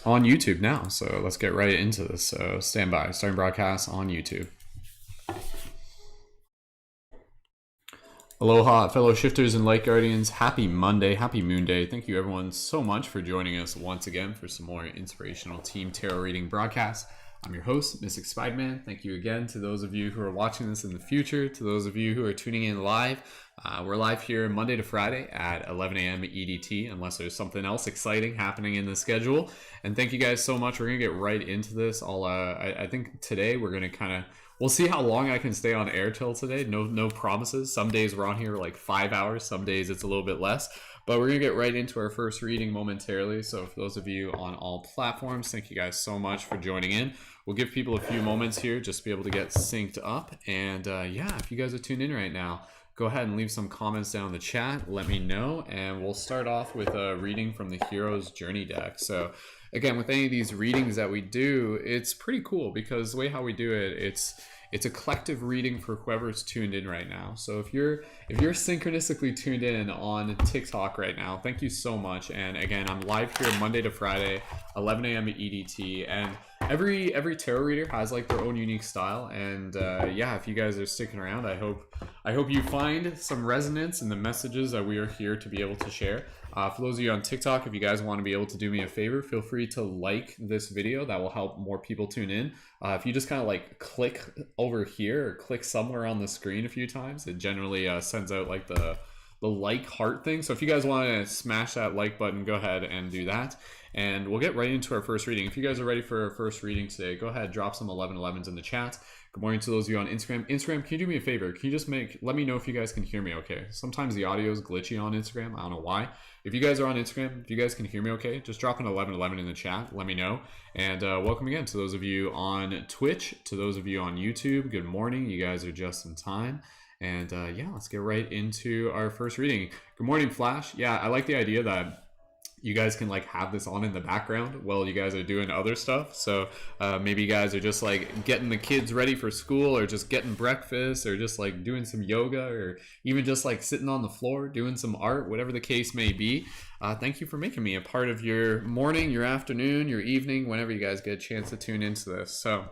on YouTube now. So let's get right into this. So stand by. Starting broadcast on YouTube. Aloha, fellow shifters and light guardians. Happy Monday, happy Moon Day. Thank you, everyone, so much for joining us once again for some more inspirational team tarot reading broadcasts. I'm your host, Mystic Spider-Man. Thank you again to those of you who are watching this in the future, to those of you who are tuning in live. We're live here Monday to Friday at 11 a.m. EDT, unless there's something else exciting happening in the schedule. And thank you guys so much. We're going to get right into this. I think today we're going to we'll see how long I can stay on air till today. No promises. Some days we're on here like 5 hours. Some days it's a little bit less. But we're going to get right into our first reading momentarily. So for those of you on all platforms, thank you guys so much for joining in. We'll give people a few moments here just to be able to get synced up. And yeah, if you guys are tuned in right now, go ahead and leave some comments down in the chat. Let me know. And we'll start off with a reading from the Hero's Journey deck. So again, with any of these readings that we do, it's pretty cool because the way how we do it, it's a collective reading for whoever's tuned in right now. So if you're synchronistically tuned in on TikTok right now, thank you so much. And again, I'm live here Monday to Friday, 11 a.m. EDT, and every tarot reader has like their own unique style. And yeah, if you guys are sticking around, I hope you find some resonance in the messages that we are here to be able to share. For those of you on TikTok, if you guys want to be able to do me a favor, feel free to like this video. That will help more people tune in. If you just kind of like click over here or click somewhere on the screen a few times, it generally sends out like the like heart thing. So if you guys want to smash that like button, go ahead and do that. And we'll get right into our first reading. If you guys are ready for our first reading today, go ahead, drop some 1111s in the chat. Good morning to those of you on Instagram. Instagram, can you do me a favor? Can you just let me know if you guys can hear me okay? Sometimes the audio is glitchy on Instagram. I don't know why. If you guys are on Instagram, if you guys can hear me okay, just drop an 1111 in the chat. Let me know. And welcome again to those of you on Twitch, to those of you on YouTube. Good morning. You guys are just in time. And yeah, let's get right into our first reading. Good morning, Flash. Yeah, I like the idea that you guys can like have this on in the background while you guys are doing other stuff. So maybe you guys are just like getting the kids ready for school, or just getting breakfast, or just like doing some yoga, or even just like sitting on the floor doing some art, whatever the case may be. Thank you for making me a part of your morning, your afternoon, your evening, whenever you guys get a chance to tune into this. So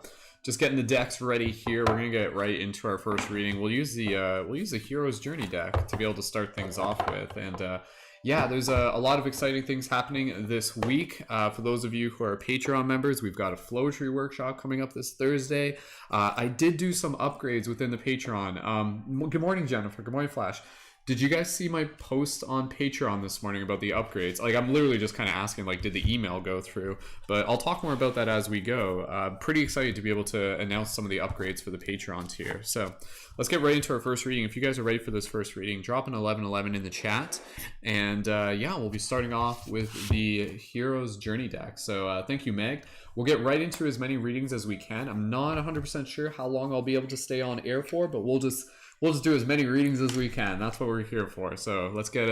just getting the decks ready here. We're gonna get right into our first reading. We'll use the Hero's Journey deck to be able to start things off with. And yeah, there's a lot of exciting things happening this week. For those of you who are Patreon members, we've got a flow tree workshop coming up this Thursday. I did do some upgrades within the Patreon. Good morning, Jennifer. Good morning, Flash. Did you guys see my post on Patreon this morning about the upgrades? Like, I'm literally just kind of asking, like, did the email go through? But I'll talk more about that as we go. Pretty excited to be able to announce some of the upgrades for the Patreon tier. So let's get right into our first reading. If you guys are ready for this first reading, drop an 1111 in the chat. And yeah, we'll be starting off with the Hero's Journey deck. So thank you, Meg. We'll get right into as many readings as we can. I'm not 100% sure how long I'll be able to stay on air for, but we'll just do as many readings as we can. That's what we're here for. So let's get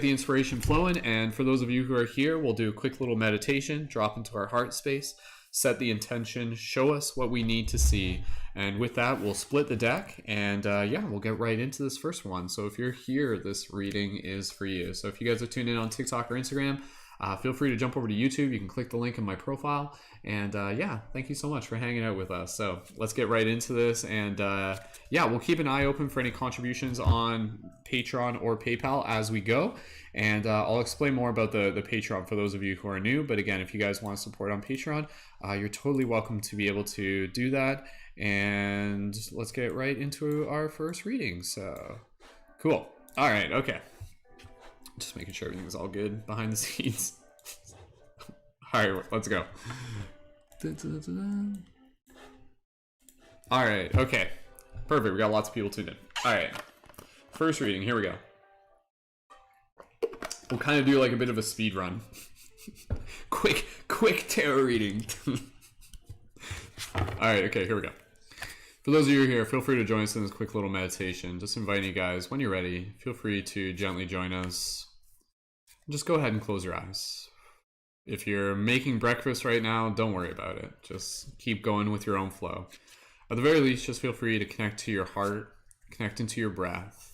the inspiration flowing. And for those of you who are here, we'll do a quick little meditation, drop into our heart space, set the intention, show us what we need to see. And with that, we'll split the deck, and yeah, we'll get right into this first one. So if you're here, this reading is for you. So if you guys are tuned in on TikTok or Instagram, feel free to jump over to YouTube. You can click the link in my profile. And yeah, thank you so much for hanging out with us. So let's get right into this. And yeah, we'll keep an eye open for any contributions on Patreon or PayPal as we go. And I'll explain more about the Patreon for those of you who are new. But again, if you guys want support on Patreon, you're totally welcome to be able to do that. And let's get right into our first reading. So cool. All right. Okay. Just making sure everything's all good behind the scenes. All right, let's go. All right, okay. Perfect, we got lots of people tuned in. All right, first reading, here we go. We'll kind of do like a bit of a speed run. quick tarot reading. All right, okay, here we go. For those of you who are here, feel free to join us in this quick little meditation. Just inviting you guys, when you're ready, feel free to gently join us. Just go ahead and close your eyes. If you're making breakfast right now, don't worry about it. Just keep going with your own flow. At the very least, just feel free to connect to your heart, connect into your breath.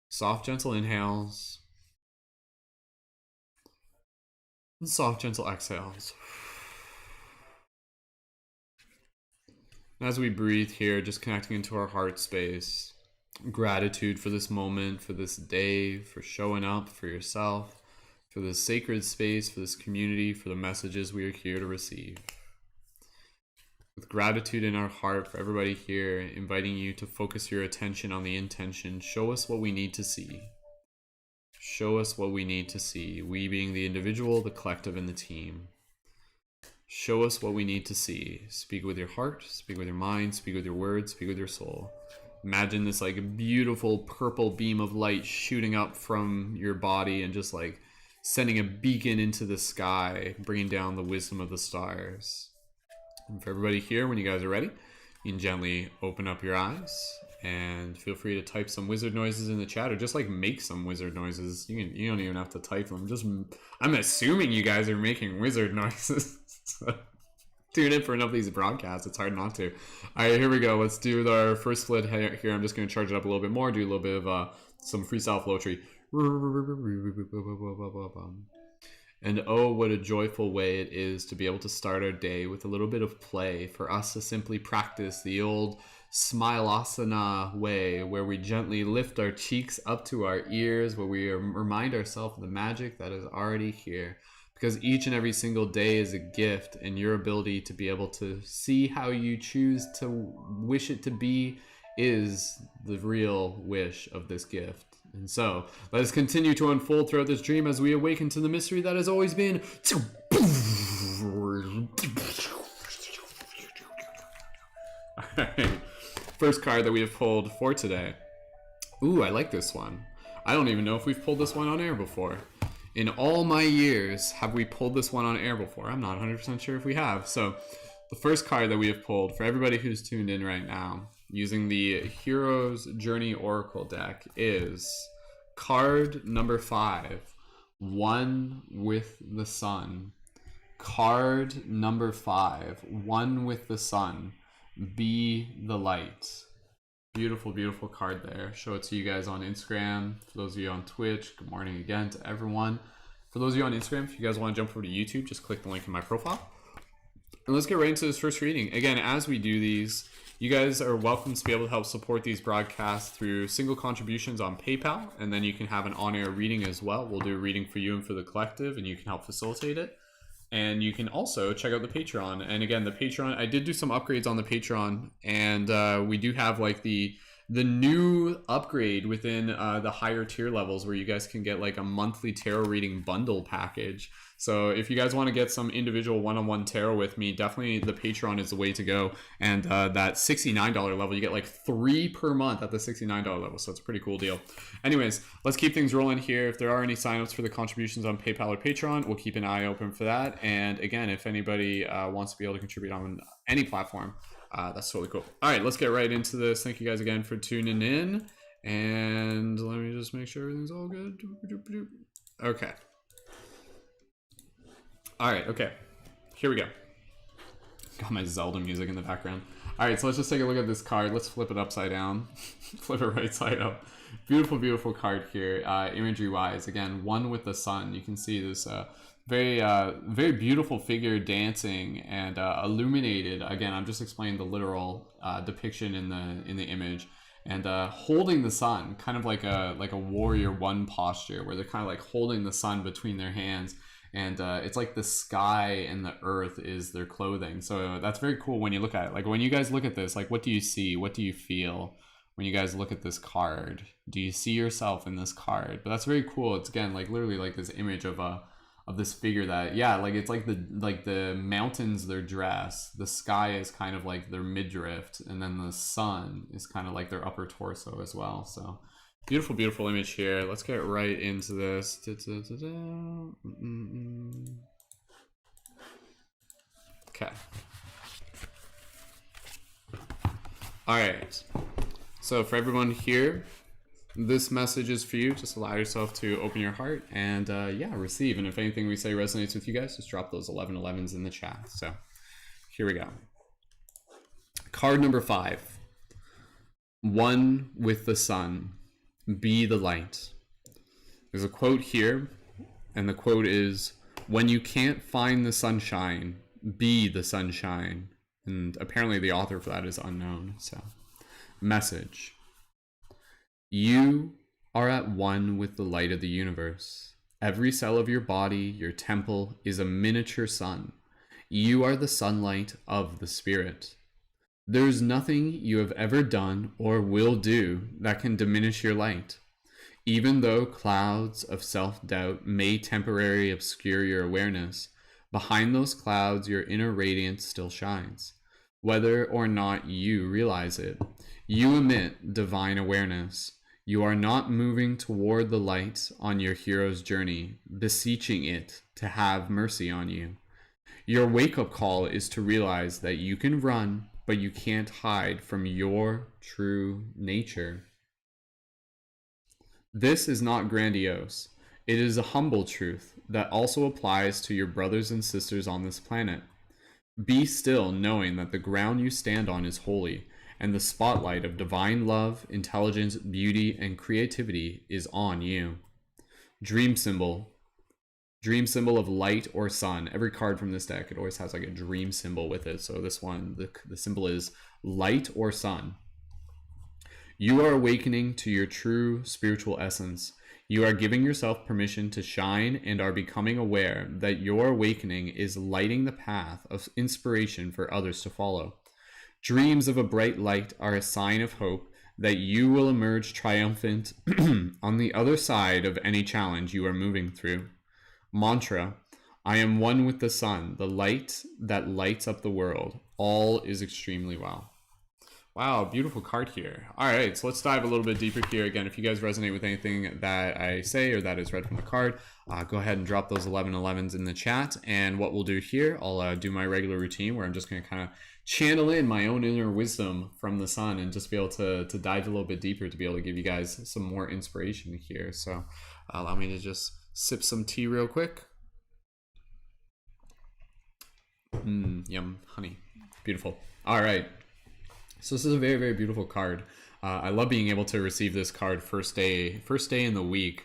Soft, gentle inhales. And soft, gentle exhales. And as we breathe here, just connecting into our heart space, gratitude for this moment, for this day, for showing up for yourself, for this sacred space, for this community, for the messages we are here to receive. With gratitude in our heart for everybody here, inviting you to focus your attention on the intention. Show us what we need to see. Show us what we need to see. We being the individual, the collective, and the team. Show us what we need to see. Speak with your heart, speak with your mind, speak with your words, speak with your soul. Imagine this like beautiful purple beam of light shooting up from your body and just like sending a beacon into the sky, bringing down the wisdom of the stars. And for everybody here, when you guys are ready, you can gently open up your eyes and feel free to type some wizard noises in the chat, or just like make some wizard noises. You don't even have to type them. I'm assuming you guys are making wizard noises. So tune in for enough of these broadcasts. It's hard not to. All right, here we go. Let's do our first split here. I'm just going to charge it up a little bit more, do a little bit of some freestyle flowetry. And oh, what a joyful way it is to be able to start our day with a little bit of play, for us to simply practice the old smilasana way, where we gently lift our cheeks up to our ears, where we remind ourselves of the magic that is already here. Because each and every single day is a gift, and your ability to be able to see how you choose to wish it to be is the real wish of this gift. And so, let us continue to unfold throughout this dream as we awaken to the mystery that has always been. Alright, first card that we have pulled for today. Ooh, I like this one. I don't even know if we've pulled this one on air before. In all my years, have we pulled this one on air before? I'm not 100% sure if we have. So, the first card that we have pulled, for everybody who's tuned in right now, using the Hero's Journey Oracle deck, is card number 5, One with the Sun. Card number 5, One with the Sun. Be the light. Beautiful, beautiful card there. Show it to you guys on Instagram. For those of you on Twitch, good morning again to everyone. For those of you on Instagram, if you guys want to jump over to YouTube, just click the link in my profile. And let's get right into this first reading. Again, as we do these, you guys are welcome to be able to help support these broadcasts through single contributions on PayPal, and then you can have an on-air reading as well. We'll do a reading for you and for the collective, and you can help facilitate it. And you can also check out the Patreon. And again, the Patreon, I did do some upgrades on the Patreon, and we do have like the new upgrade within the higher tier levels, where you guys can get like a monthly tarot reading bundle package. So if you guys want to get some individual one-on-one tarot with me, definitely the Patreon is the way to go. And that $69 level, you get like 3 per month at the $69 level. So it's a pretty cool deal. Anyways, let's keep things rolling here. If there are any signups for the contributions on PayPal or Patreon, we'll keep an eye open for that. And again, if anybody wants to be able to contribute on any platform, that's totally cool. All right, let's get right into this. Thank you guys again for tuning in. And let me just make sure everything's all good. Okay. All right, okay. Here we go. Got my Zelda music in the background. All right, so let's just take a look at this card. Let's flip it upside down. Flip it right side up. Beautiful, beautiful card here, imagery-wise. Again, One with the Sun. You can see this very beautiful figure dancing and illuminated. Again, I'm just explaining the literal depiction in the image, and holding the sun, kind of like a warrior one posture, where they're kind of like holding the sun between their hands, and it's like the sky and the earth is their clothing. So that's very cool when you look at it. Like when you guys look at this, like what do you see? What do you feel when you guys look at this card? Do you see yourself in this card? But that's very cool. It's again like literally like this image of this figure that, yeah, like it's like the mountains, their dress, the sky is kind of like their midriff, and then the sun is kind of like their upper torso as well. So beautiful, beautiful image here. Let's get right into this. Okay. All right. So for everyone here, this message is for you. Just allow yourself to open your heart and yeah, receive. And if anything we say resonates with you guys, just drop those 1111s in the chat. So here we go. Card number 5. One with the sun. Be the light. There's a quote here, and the quote is, "When you can't find the sunshine, be the sunshine." And apparently the author for that is unknown. So, message. You are at one with the light of the universe. Every cell of your body, your temple, is a miniature sun. You are the sunlight of the spirit. There's nothing you have ever done or will do that can diminish your light. Even though clouds of self-doubt may temporarily obscure your awareness, behind those clouds your inner radiance still shines. Whether or not you realize it, you emit divine awareness. You are not moving toward the light on your hero's journey, beseeching it to have mercy on you. Your wake-up call is to realize that you can run, but you can't hide from your true nature. This is not grandiose. It is a humble truth that also applies to your brothers and sisters on this planet. Be still, knowing that the ground you stand on is holy, and the spotlight of divine love, intelligence, beauty, and creativity is on you. Dream symbol. Dream symbol of light or sun. Every card from this deck, it always has like a dream symbol with it. So this one, the symbol is light or sun. You are awakening to your true spiritual essence. You are giving yourself permission to shine and are becoming aware that your awakening is lighting the path of inspiration for others to follow. Dreams of a bright light are a sign of hope that you will emerge triumphant on the other side of any challenge you are moving through. Mantra, I am one with the sun, the light that lights up the world. All is extremely well. Wow, beautiful card here. All right, so let's dive a little bit deeper here. Again, if you guys resonate with anything that I say or that is read from the card, go ahead and drop those 1111s in the chat. And what we'll do here, I'll do my regular routine where I'm just going to kind of channel in my own inner wisdom from the sun and just be able to dive a little bit deeper to be able to give you guys some more inspiration here. So allow me to just sip some tea real quick. Yum, honey. Beautiful. All right. So this is a very, very beautiful card. I love being able to receive this card first day in the week.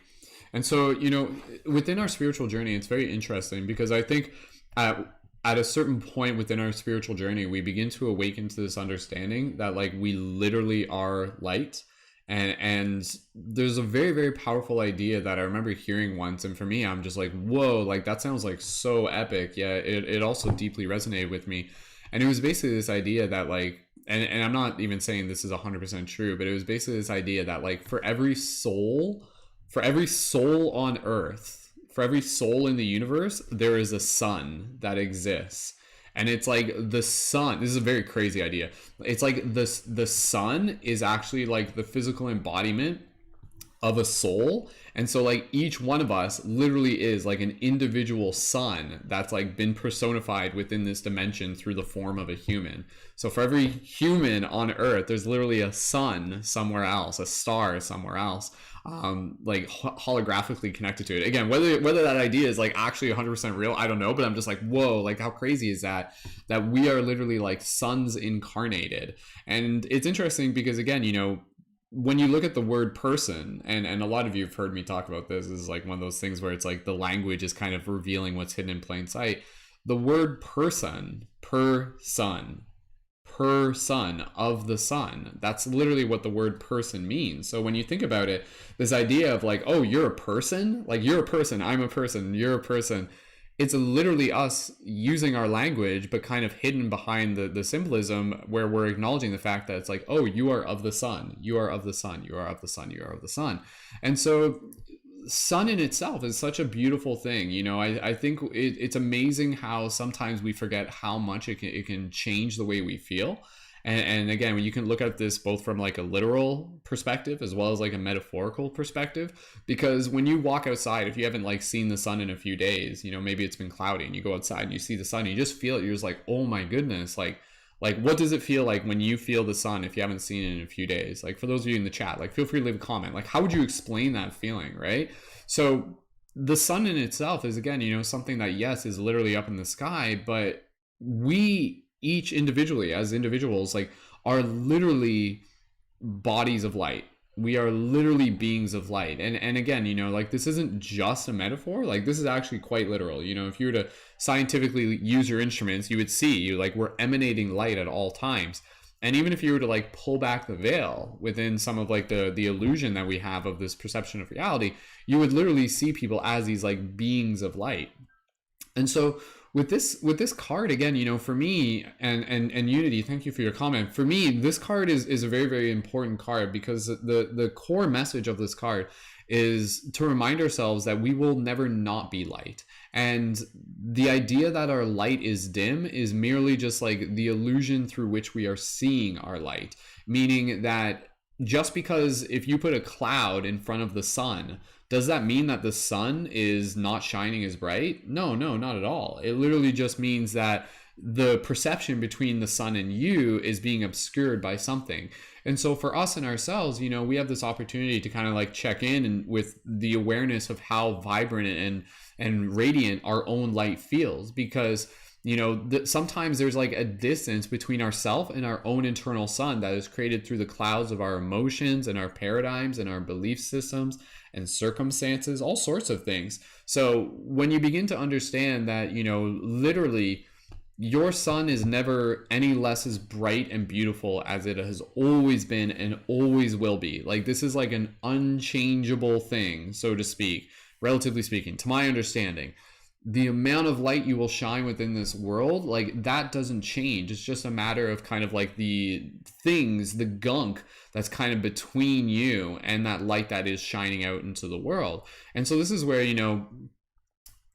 And so, you know, within our spiritual journey, it's very interesting because I think at a certain point within our spiritual journey, we begin to awaken to this understanding that like we literally are light. And there's a very, very powerful idea that I remember hearing once. And for me, I'm just like, whoa, like that sounds like so epic. Yeah, it also deeply resonated with me. And it was basically this idea that like, and I'm not even saying this is 100% true, but it was basically this idea that like for every soul on earth, for every soul in the universe, there is a sun that exists. And it's like the sun, this is a very crazy idea. It's like the sun is actually like the physical embodiment of a soul. And so like each one of us literally is like an individual sun that's like been personified within this dimension through the form of a human. So for every human on earth, there's literally a sun somewhere else, a star somewhere else, like holographically connected to it. Again, whether that idea is like actually 100% real, I don't know, but I'm just like, whoa, like how crazy is that we are literally like suns incarnated. And it's interesting because again, you know, when you look at the word person, and a lot of you have heard me talk about this, is like one of those things where it's like the language is kind of revealing what's hidden in plain sight. The word person of the sun, that's literally what the word person means. So when you think about it, this idea of like, oh, you're a person, like you're a person, I'm a person, you're a person, it's literally us using our language but kind of hidden behind the symbolism where we're acknowledging the fact that it's like, oh, you are of the sun, you are of the sun, you are of the sun, you are of the sun. And so sun in itself is such a beautiful thing. You know, I think it's amazing how sometimes we forget how much it can change the way we feel. And again, when you can look at this both from like a literal perspective as well as like a metaphorical perspective, because when you walk outside, if you haven't like seen the sun in a few days, you know, maybe it's been cloudy and you go outside and you see the sun, and you just feel it. You're just like, oh my goodness, like what does it feel like when you feel the sun if you haven't seen it in a few days? Like for those of you in the chat, like feel free to leave a comment. Like how would you explain that feeling, right? So the sun in itself is, again, you know, something that yes is literally up in the sky, but we each individually as individuals like are literally bodies of light. we are literally beings of light. And again, like, this isn't just a metaphor. Like, this is actually quite literal. If you were to scientifically use your instruments, you would see like we're emanating light at all times. And even if you were to like pull back the veil within some of like the illusion that we have of this perception of reality, you would literally see people as these like beings of light. And so with this card, again, for me, and Unity, thank you for your comment. For me, this card is a very, very important card, because the core message of this card is to remind ourselves that we will never not be light. And the idea that our light is dim is merely just like the illusion through which we are seeing our light. Meaning that just because if you put a cloud in front of the sun, does that mean that the sun is not shining as bright? No, not at all. It literally just means that the perception between the sun and you is being obscured by something. And so for us and ourselves, we have this opportunity to kind of like check in and with the awareness of how vibrant and radiant our own light feels, because sometimes there's like a distance between ourself and our own internal sun that is created through the clouds of our emotions and our paradigms and our belief systems and circumstances, all sorts of things. So when you begin to understand that, literally your sun is never any less as bright and beautiful as it has always been and always will be. Like, this is like an unchangeable thing, so to speak, relatively speaking, to my understanding. The amount of light you will shine within this world, like, that doesn't change. It's just a matter of kind of like the things, the gunk that's kind of between you and that light that is shining out into the world. And so this is where,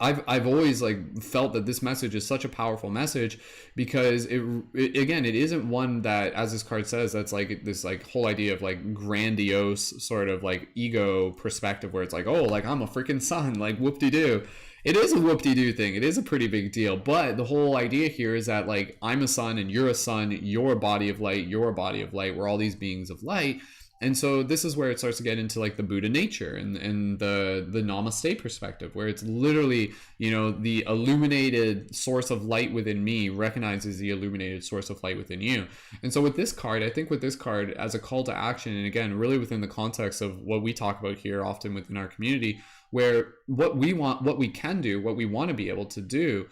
I've always like felt that this message is such a powerful message, because it again, it isn't one that, as this card says, that's like this like whole idea of like grandiose sort of like ego perspective, where it's like, oh, like I'm a freaking sun, like whoop-de-doo. It is a whoop-de-doo thing. It is a pretty big deal. But the whole idea here is that like I'm a sun and you're a sun, you're a body of light, you're a body of light. We're all these beings of light. And so this is where it starts to get into like the Buddha nature and the Namaste perspective, where it's literally, the illuminated source of light within me recognizes the illuminated source of light within you. And so with this card, I think with this card as a call to action, and again, really within the context of what we talk about here often within our community, where what we want, what we can do, what we want to be able to do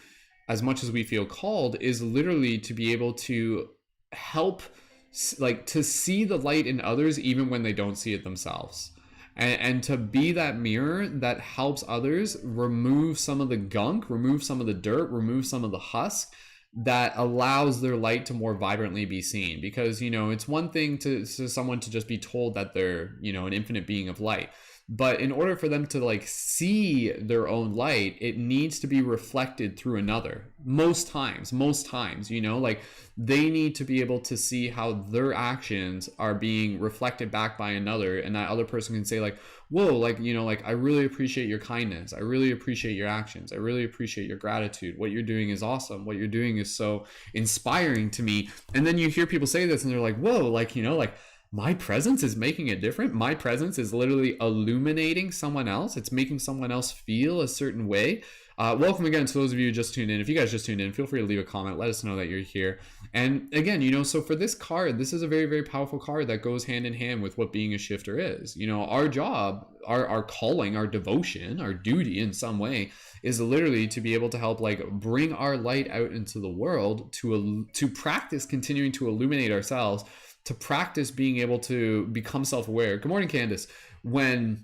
as much as we feel called, is literally to be able to help, like, to see the light in others even when they don't see it themselves, and to be that mirror that helps others remove some of the gunk, remove some of the dirt, remove some of the husk that allows their light to more vibrantly be seen. Because it's one thing to someone to just be told that they're an infinite being of light, but in order for them to like see their own light, it needs to be reflected through another. Most times, like they need to be able to see how their actions are being reflected back by another, and that other person can say like, whoa, like, like, I really appreciate your kindness. I really appreciate your actions. I really appreciate your gratitude. What you're doing is awesome. What you're doing is so inspiring to me. And then you hear people say this and they're like, whoa, like, like, my presence is making it different. My presence is literally illuminating someone else. It's making someone else feel a certain way. Welcome again to those of you who just tuned in. If you guys just tuned in, feel free to leave a comment. Let us know that you're here. And again, so for this card, this is a very, very powerful card that goes hand in hand with what being a shifter is. Our job, our calling, our devotion, our duty in some way is literally to be able to help like bring our light out into the world, to practice continuing to illuminate ourselves, to practice being able to become self-aware. Good morning, Candace. When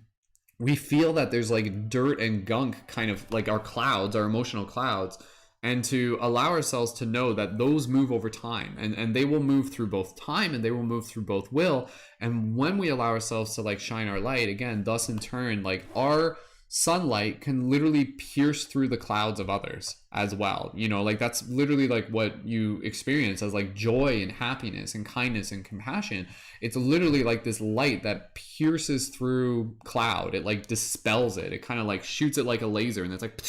we feel that there's like dirt and gunk, kind of like our clouds, our emotional clouds, and to allow ourselves to know that those move over time, and they will move through both time and they will move through both will. And when we allow ourselves to like shine our light, again, thus in turn, like our sunlight can literally pierce through the clouds of others as well. Like that's literally like what you experience as like joy and happiness and kindness and compassion. It's literally like this light that pierces through cloud. It like dispels it. It kind of like shoots it like a laser, and it's like,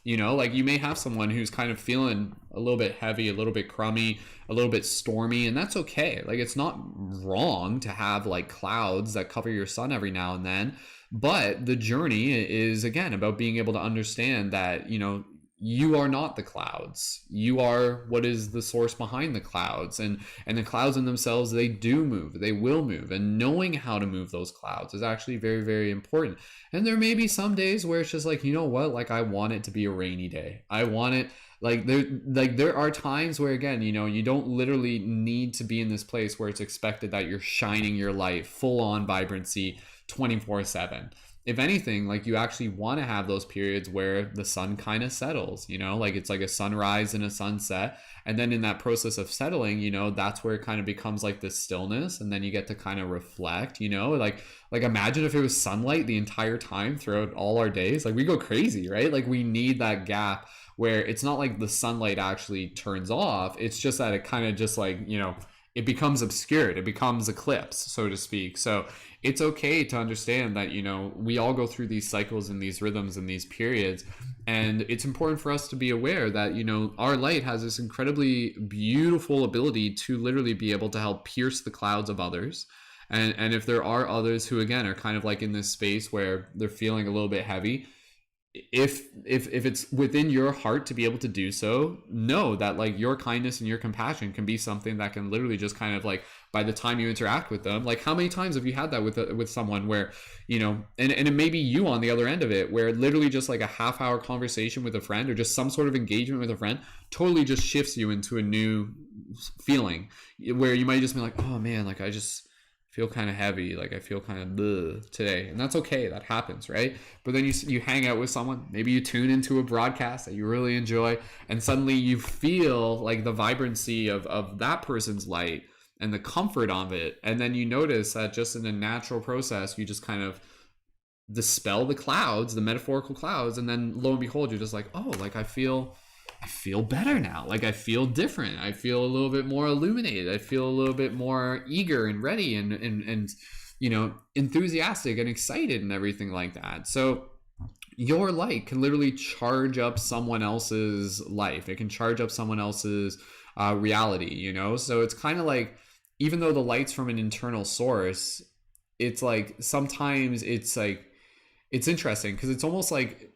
like you may have someone who's kind of feeling a little bit heavy, a little bit crummy, a little bit stormy, and that's okay. Like it's not wrong to have like clouds that cover your sun every now and then. But the journey is, again, about being able to understand that, you are not the clouds. You are what is the source behind the clouds. And the clouds in themselves, they do move. They will move. And knowing how to move those clouds is actually very, very important. And there may be some days where it's just like, you know what? Like, I want it to be a rainy day. I want it there are times where, again, you know, you don't literally need to be in this place where it's expected that you're shining your light full on vibrancy 24/7. If anything, like, you actually want to have those periods where the sun kind of settles, you know, like it's like a sunrise and a sunset. And then in that process of settling, you know, that's where it kind of becomes like this stillness. And then you get to kind of reflect, you know, like imagine if it was sunlight the entire time throughout all our days. Like, we go crazy, right? Like, we need that gap where it's not like the sunlight actually turns off. It's just that it kind of just, like, you know, it becomes obscured, it becomes eclipsed, so to speak. So it's okay to understand that, you know, we all go through these cycles and these rhythms and these periods. And it's important for us to be aware that, you know, our light has this incredibly beautiful ability to literally be able to help pierce the clouds of others. And if there are others who, again, are kind of like in this space where they're feeling a little bit heavy, if it's within your heart to be able to do so, know that, like, your kindness and your compassion can be something that can literally just kind of, like, by the time you interact with them, like, how many times have you had that with someone where, you know, and it may be you on the other end of it, where literally just like a half-hour conversation with a friend or just some sort of engagement with a friend totally just shifts you into a new feeling, where you might just be like, oh man, like, I just feel kind of heavy, like I feel kind of bleh today. And that's okay, that happens, right? But then you hang out with someone, maybe you tune into a broadcast that you really enjoy, and suddenly you feel like the vibrancy of that person's light and the comfort of it. And then you notice that just in a natural process, you just kind of dispel the clouds, the metaphorical clouds, and then lo and behold, you're just like, oh, like I feel better now. Like, I feel different. I feel a little bit more illuminated. I feel a little bit more eager and ready and you know, enthusiastic and excited and everything like that. So your light can literally charge up someone else's life. It can charge up someone else's reality, you know? So it's kind of like, even though the light's from an internal source, it's like, sometimes it's like, it's interesting because it's almost like,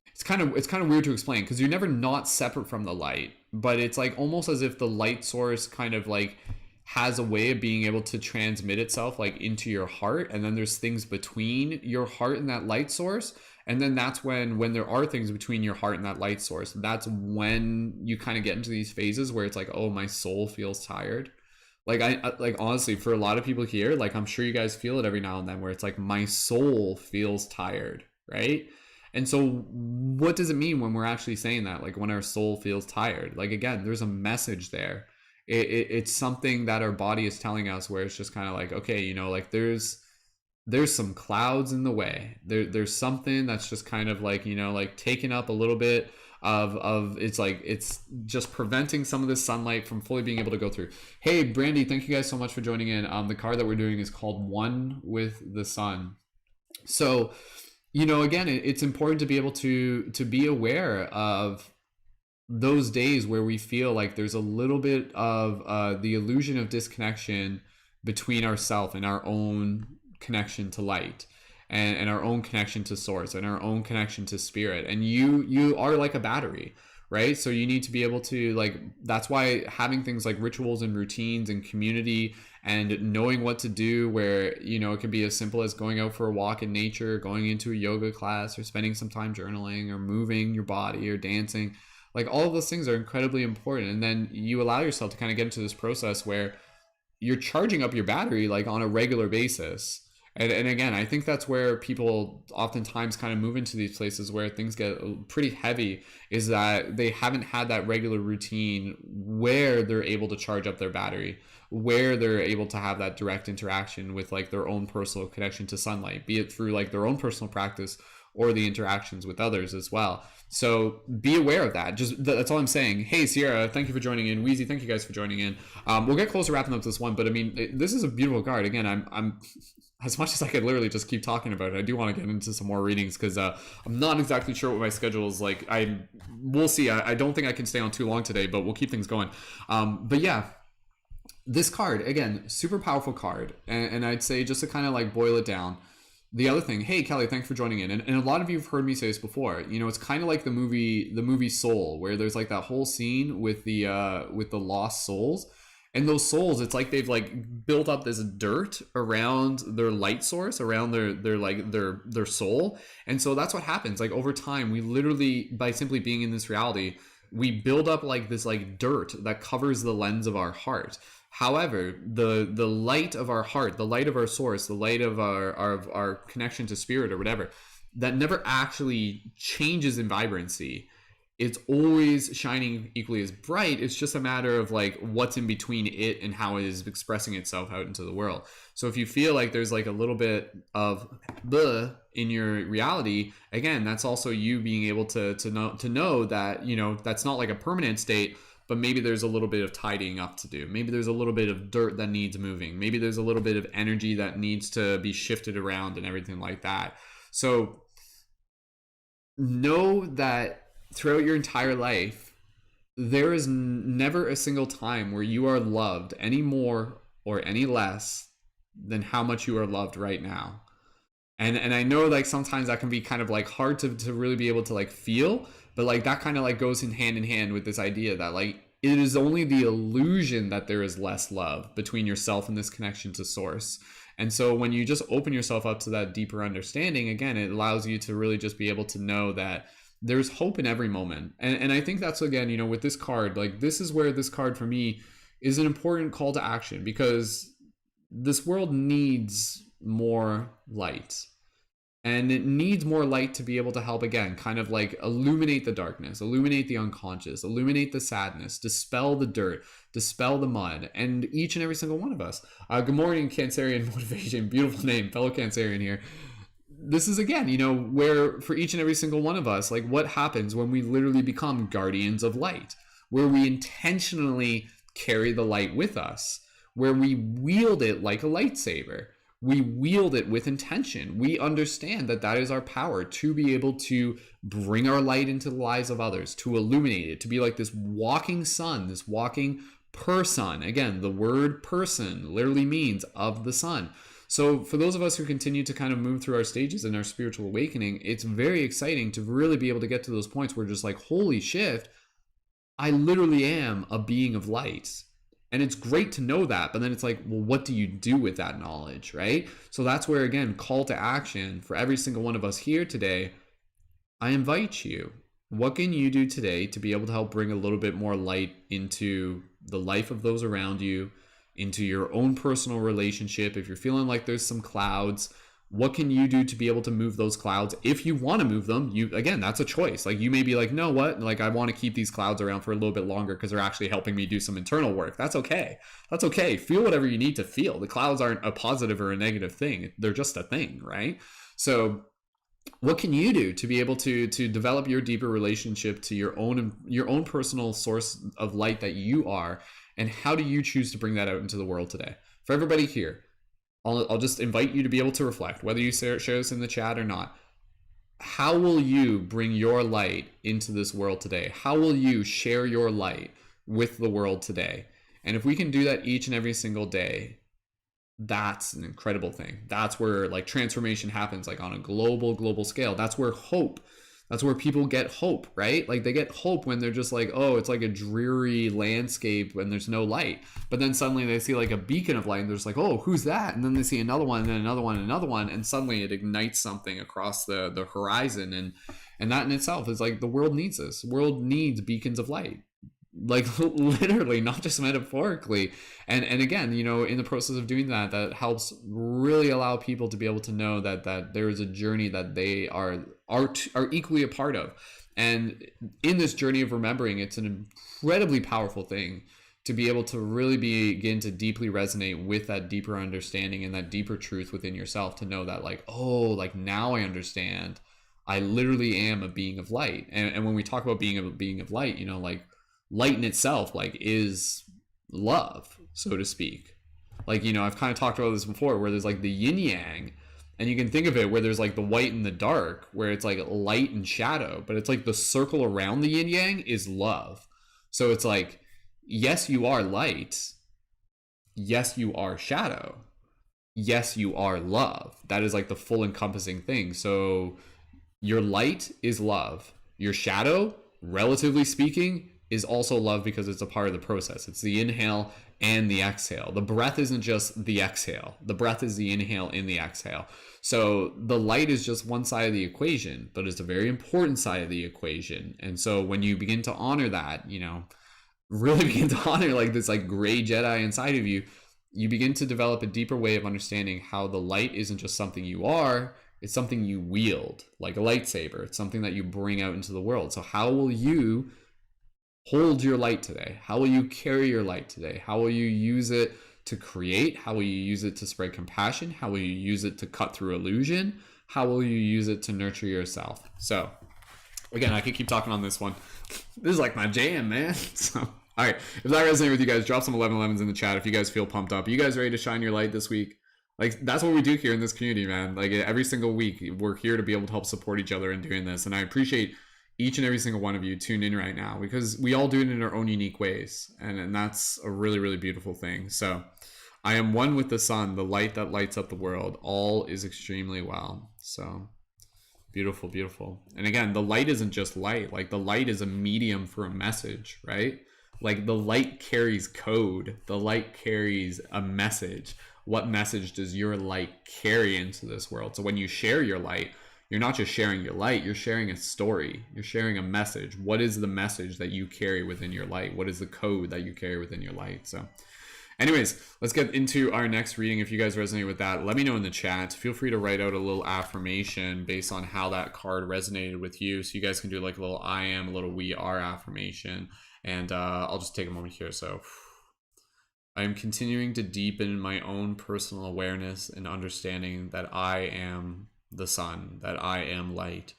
it's kind of weird to explain because you're never not separate from the light, but it's like almost as if the light source kind of like has a way of being able to transmit itself like into your heart, and then there's things between your heart and that light source. And then that's when there are things between your heart and that light source, that's when you kind of get into these phases where it's like, oh, my soul feels tired. Like, I like, honestly, for a lot of people here, like, I'm sure you guys feel it every now and then where it's like, my soul feels tired, right? And so what does it mean when we're actually saying that? Like, when our soul feels tired, like, again, there's a message there. It's something that our body is telling us, where it's just kind of like, okay, you know, like, there's some clouds in the way. There's something that's just kind of like, you know, like taking up a little bit of it's like, it's just preventing some of the sunlight from fully being able to go through. Hey, Brandy, thank you guys so much for joining in. The card that we're doing is called One with the Sun. So, you know, again, it's important to be able to be aware of those days where we feel like there's a little bit of the illusion of disconnection between ourselves and our own connection to light, and our own connection to source, and our own connection to spirit. And you are like a battery, right? So you need to be able to, like, that's why having things like rituals and routines and community and knowing what to do, where, you know, it can be as simple as going out for a walk in nature, going into a yoga class, or spending some time journaling, or moving your body, or dancing. Like, all of those things are incredibly important. And then you allow yourself to kind of get into this process where you're charging up your battery, like, on a regular basis. And again, I think that's where people oftentimes kind of move into these places where things get pretty heavy, is that they haven't had that regular routine where they're able to charge up their battery, where they're able to have that direct interaction with, like, their own personal connection to sunlight, be it through, like, their own personal practice or the interactions with others as well. So be aware of that. Just that's all I'm saying. Hey, Sierra, thank you for joining in. Wheezy, thank you guys for joining in. We'll get close to wrapping up this one, but I mean, this is a beautiful card. Again, I'm as much as I could literally just keep talking about it, I do want to get into some more readings, because I'm not exactly sure what my schedule is like. We'll see. I don't think I can stay on too long today, but we'll keep things going. But yeah, this card, again, super powerful card. And I'd say, just to kind of like boil it down, The other thing, hey Kelly, thanks for joining in. And a lot of you have heard me say this before. You know, it's kind of like the movie Soul, where there's like that whole scene with the lost souls. And those souls, it's like they've like built up this dirt around their light source, around their soul. And so that's what happens. Like over time, we literally, by simply being in this reality, we build up like this like dirt that covers the lens of our heart. However, the light of our heart, the light of our source, the light of our connection to spirit or whatever, that never actually changes in vibrancy. It's always shining equally as bright. It's just a matter of like what's in between it and how it is expressing itself out into the world. So if you feel like there's like a little bit of the in your reality, again, that's also you being able to know that, you know, that's not like a permanent state, but maybe there's a little bit of tidying up to do. Maybe there's a little bit of dirt that needs moving. Maybe there's a little bit of energy that needs to be shifted around and everything like that. So know that throughout your entire life, there is never a single time where you are loved any more or any less than how much you are loved right now. And I know like sometimes that can be kind of like hard to really be able to like feel, but like that kind of like goes in hand with this idea that like it is only the illusion that there is less love between yourself and this connection to source. And so when you just open yourself up to that deeper understanding, again, it allows you to really just be able to know that there's hope in every moment. And I think that's, again, you know, with this card, like this is where this card for me is an important call to action, because this world needs more light. And it needs more light to be able to help, again, kind of like illuminate the darkness, illuminate the unconscious, illuminate the sadness, dispel the dirt, dispel the mud, and each and every single one of us. Good morning, Cancerian Motivation. Beautiful name, fellow Cancerian here. This is, again, you know, where for each and every single one of us, like what happens when we literally become guardians of light, where we intentionally carry the light with us, where we wield it like a lightsaber. We wield it with intention. We understand that that is our power, to be able to bring our light into the lives of others, to illuminate it, to be like this walking sun, this walking person. Again, the word person literally means of the sun. So for those of us who continue to kind of move through our stages in our spiritual awakening, it's very exciting to really be able to get to those points where just like, holy shit, I literally am a being of light. And it's great to know that, but then it's like, well, what do you do with that knowledge, right? So that's where, again, call to action for every single one of us here today. I invite you, what can you do today to be able to help bring a little bit more light into the life of those around you, into your own personal relationship? If you're feeling like there's some clouds, what can you do to be able to move those clouds? If you want to move them, you, again, that's a choice. Like you may be like, no, what? Like I want to keep these clouds around for a little bit longer because they're actually helping me do some internal work. That's okay. That's okay. Feel whatever you need to feel. The clouds aren't a positive or a negative thing. They're just a thing, right? So what can you do to be able to develop your deeper relationship to your own personal source of light that you are, and how do you choose to bring that out into the world today? For everybody here, I'll just invite you to be able to reflect, whether you share this in the chat or not. How will you bring your light into this world today? How will you share your light with the world today? And if we can do that each and every single day, that's an incredible thing. That's where like transformation happens, like on a global scale. That's where people get hope, right? Like they get hope when they're just like, oh, it's like a dreary landscape when there's no light. But then suddenly they see like a beacon of light and they're just like, oh, who's that? And then they see another one and then another one and another one. And suddenly it ignites something across the horizon. And that in itself is like, the world needs this. The world needs beacons of light. Like literally, not just metaphorically. And again, you know, in the process of doing that, that helps really allow people to be able to know that there is a journey that they are equally a part of. And in this journey of remembering, it's an incredibly powerful thing to be able to really begin to deeply resonate with that deeper understanding and that deeper truth within yourself, to know that like, oh, like now I understand. I literally am a being of light. And when we talk about being a being of light, you know, like light in itself, like, is love, so to speak. Like, you know, I've kind of talked about this before, where there's like the yin yang, and you can think of it where there's like the white and the dark, where it's like light and shadow, but it's like the circle around the yin yang is love. So it's like, yes, you are light. Yes, you are shadow. yes, you are love. That is like the full encompassing thing. So your light is love. Your shadow, relatively speaking, is also love because it's a part of the process. It's the inhale and the exhale. The breath isn't just the exhale. The breath is the inhale and the exhale. So the light is just one side of the equation, but it's a very important side of the equation. And so when you begin to honor that, you know, really begin to honor like this like gray Jedi inside of you, you begin to develop a deeper way of understanding how the light isn't just something you are, it's something you wield, like a lightsaber. It's something that you bring out into the world. So how will you hold your light today? How will you carry your light today? How will you use it to create? How will you use it to spread compassion? How will you use it to cut through illusion? How will you use it to nurture yourself? So again, I could keep talking on this one. This is like my jam, man. So, all right. If that resonates with you guys, drop some 1111s in the chat if you guys feel pumped up. Are you guys ready to shine your light this week? Like, that's what we do here in this community, man. Like, every single week, we're here to be able to help support each other in doing this. And I appreciate each and every single one of you tuned in right now because we all do it in our own unique ways. And that's a really, really beautiful thing. So, I am one with the sun, the light that lights up the world. All is extremely well. So, beautiful, beautiful. And again, the light isn't just light. Like, the light is a medium for a message, right? Like, the light carries code. The light carries a message. What message does your light carry into this world? So when you share your light, you're not just sharing your light, you're sharing a story. You're sharing a message. What is the message that you carry within your light? What is the code that you carry within your light? So anyways, let's get into our next reading. If you guys resonate with that, let me know in the chat. Feel free to write out a little affirmation based on how that card resonated with you. So you guys can do like a little I am, a little we are affirmation. And I'll just take a moment here. So I am continuing to deepen my own personal awareness and understanding that I am the sun, that I am light,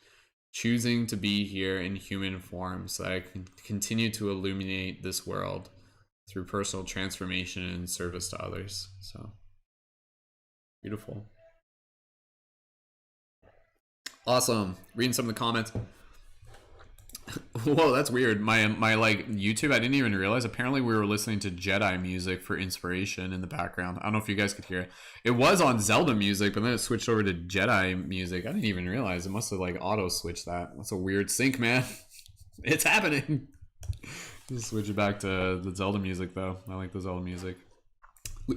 choosing to be here in human form so that I can continue to illuminate this world through personal transformation and service to others. So beautiful. Awesome. Reading some of the comments. Whoa, that's weird. My like YouTube, I didn't even realize. Apparently we were listening to Jedi music for inspiration in the background. I don't know if you guys could hear it. It was on Zelda music, but then it switched over to Jedi music. I didn't even realize. It must have like auto switched that. That's a weird sync, man. It's happening. Just switch it back to the Zelda music though. I like the Zelda music.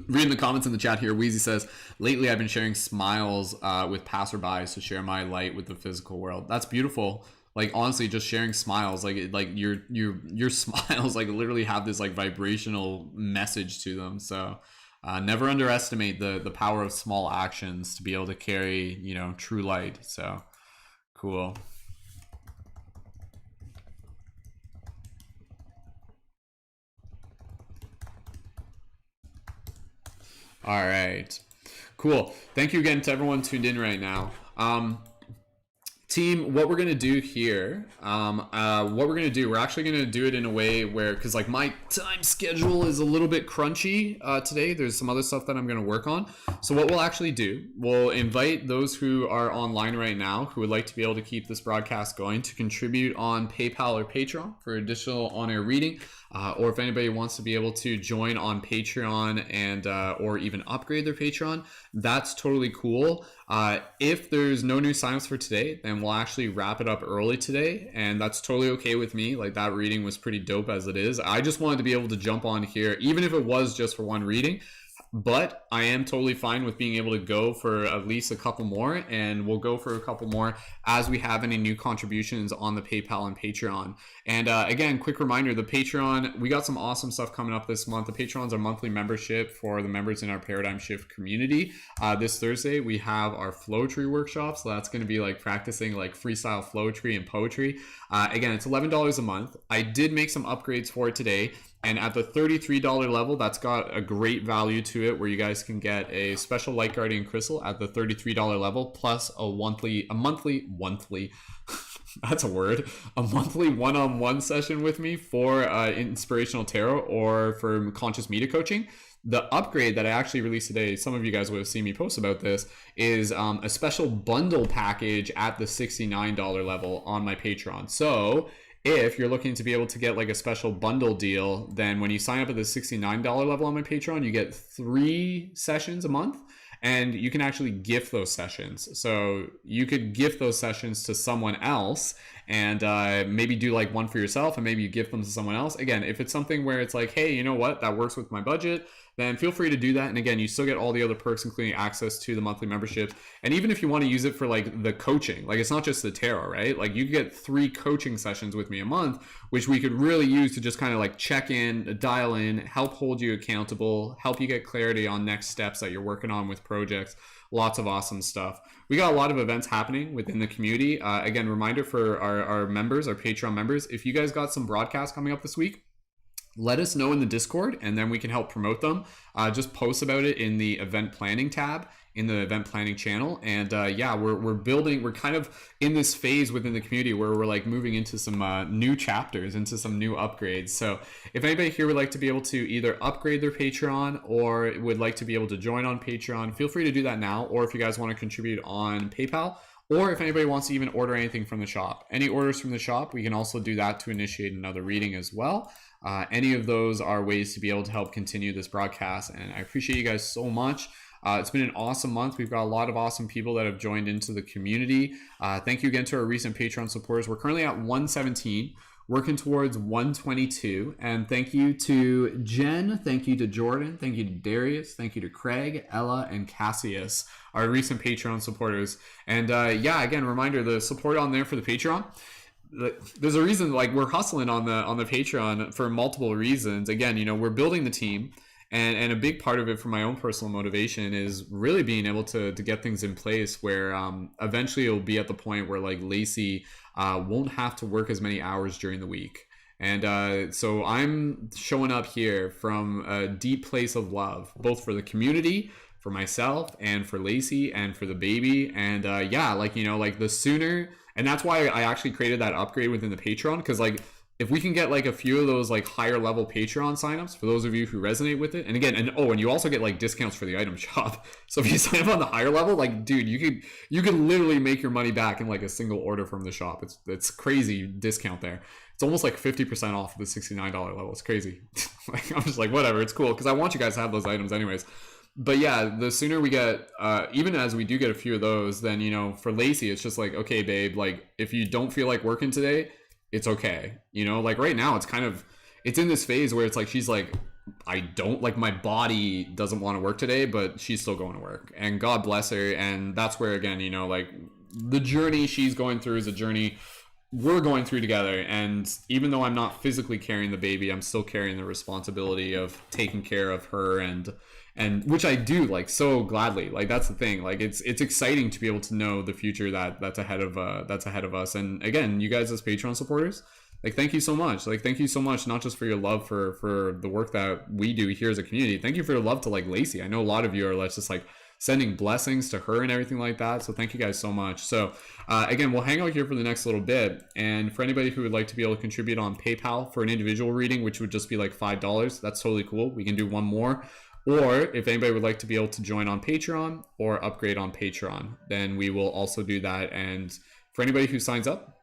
Reading the comments in the chat here, Wheezy says, lately I've been sharing smiles with passerbys to share my light with the physical world. That's beautiful. Like honestly, just sharing smiles, like your smiles like literally have this like vibrational message to them. So never underestimate the power of small actions to be able to carry, you know, true light. So cool. All right, cool. Thank you again to everyone tuned in right now. Team, what we're going to do here, we're actually going to do it in a way where, because like my time schedule is a little bit crunchy today. There's some other stuff that I'm going to work on. So what we'll actually do, we'll invite those who are online right now who would like to be able to keep this broadcast going to contribute on PayPal or Patreon for additional on-air reading. Or if anybody wants to be able to join on Patreon and or even upgrade their Patreon, that's totally cool. If there's no new signups for today, then we'll actually wrap it up early today, and that's totally okay with me. Like that reading was pretty dope as it is. I just wanted to be able to jump on here, even if it was just for one reading. But I am totally fine with being able to go for at least a couple more, and we'll go for a couple more as we have any new contributions on the PayPal and Patreon. And again, quick reminder, the Patreon, we got some awesome stuff coming up this month. The Patreon's our monthly membership for the members in our Paradigm Shift community. This Thursday, we have our flow tree workshop. So that's going to be like practicing like freestyle flow tree and poetry. Again, it's $11 a month. I did make some upgrades for it today. And at the $33 level, that's got a great value to it where you guys can get a special Light Guardian Crystal at the $33 level, plus a monthly, that's a word, a monthly one-on-one session with me for Inspirational Tarot or for Conscious Media Coaching. The upgrade that I actually released today, some of you guys would have seen me post about this, is a special bundle package at the $69 level on my Patreon. So if you're looking to be able to get like a special bundle deal, then when you sign up at the $69 level on my Patreon, you get 3 sessions a month. and you can actually gift those sessions. So you could gift those sessions to someone else, and maybe do like one for yourself, and maybe you gift them to someone else. Again, if it's something where it's like, hey, you know what, that works with my budget, then feel free to do that. And again, you still get all the other perks, including access to the monthly memberships. And even if you want to use it for like the coaching, like it's not just the tarot, right? Like you get 3 coaching sessions with me a month, which we could really use to just kind of like check in, dial in, help hold you accountable, help you get clarity on next steps that you're working on with projects. Lots of awesome stuff. We got a lot of events happening within the community. Again, reminder for our members, our Patreon members, if you guys got some broadcasts coming up this week, let us know in the Discord, and then we can help promote them. Just post about it in the event planning tab in the event planning channel. And yeah, we're building, we're kind of in this phase within the community where we're like moving into some new chapters, into some new upgrades. So if anybody here would like to be able to either upgrade their Patreon or would like to be able to join on Patreon, feel free to do that now. Or if you guys want to contribute on PayPal, or if anybody wants to even order anything from the shop, any orders from the shop, we can also do that to initiate another reading as well. Any of those are ways to be able to help continue this broadcast, and I appreciate you guys so much. It's been an awesome month. We've got a lot of awesome people that have joined into the community. Thank you again to our recent Patreon supporters. We're currently at 117, working towards 122. And thank you to Jen, thank you to Jordan, thank you to Darius, thank you to Craig, Ella, and Cassius, our recent Patreon supporters. And yeah, again, reminder, the support on there for the Patreon, there's a reason, like we're hustling on the Patreon for multiple reasons. Again, you know, we're building the team, and a big part of it for my own personal motivation is really being able to get things in place where eventually it'll be at the point where like Lacey won't have to work as many hours during the week. And so I'm showing up here from a deep place of love, both for the community, for myself, and for Lacey, and for the baby. And yeah, like, you know, like the sooner, and that's why I actually created that upgrade within the Patreon, because like if we can get like a few of those like higher level Patreon signups for those of you who resonate with it, and again, and oh, and you also get like discounts for the item shop. So if you sign up on the higher level, like dude, you could literally make your money back in like a single order from the shop. It's crazy discount there. It's almost like 50% off the $69 level. It's crazy. Like I'm just like, whatever, it's cool, because I want you guys to have those items anyways. But yeah, the sooner we get, even as we do get a few of those, then, you know, for Lacey, it's just like, okay, babe, like if you don't feel like working today, it's okay. You know, like right now it's kind of, it's in this phase where it's like, she's like, I don't, like my body doesn't want to work today, but she's still going to work, and God bless her. And that's where, again, you know, like the journey she's going through is a journey we're going through together. And even though I'm not physically carrying the baby, I'm still carrying the responsibility of taking care of her, and which I do like so gladly. Like that's the thing, like it's exciting to be able to know the future that's ahead of us. And again, you guys as Patreon supporters, like thank you so much. Like thank you so much, not just for your love for the work that we do here as a community. Thank you for your love to like Lacey. I know a lot of you are just like sending blessings to her and everything like that. So thank you guys so much. So again, we'll hang out here for the next little bit. And for anybody who would like to be able to contribute on PayPal for an individual reading, which would just be like $5, that's totally cool. We can do one more. Or if anybody would like to be able to join on Patreon or upgrade on Patreon, then we will also do that. And for anybody who signs up,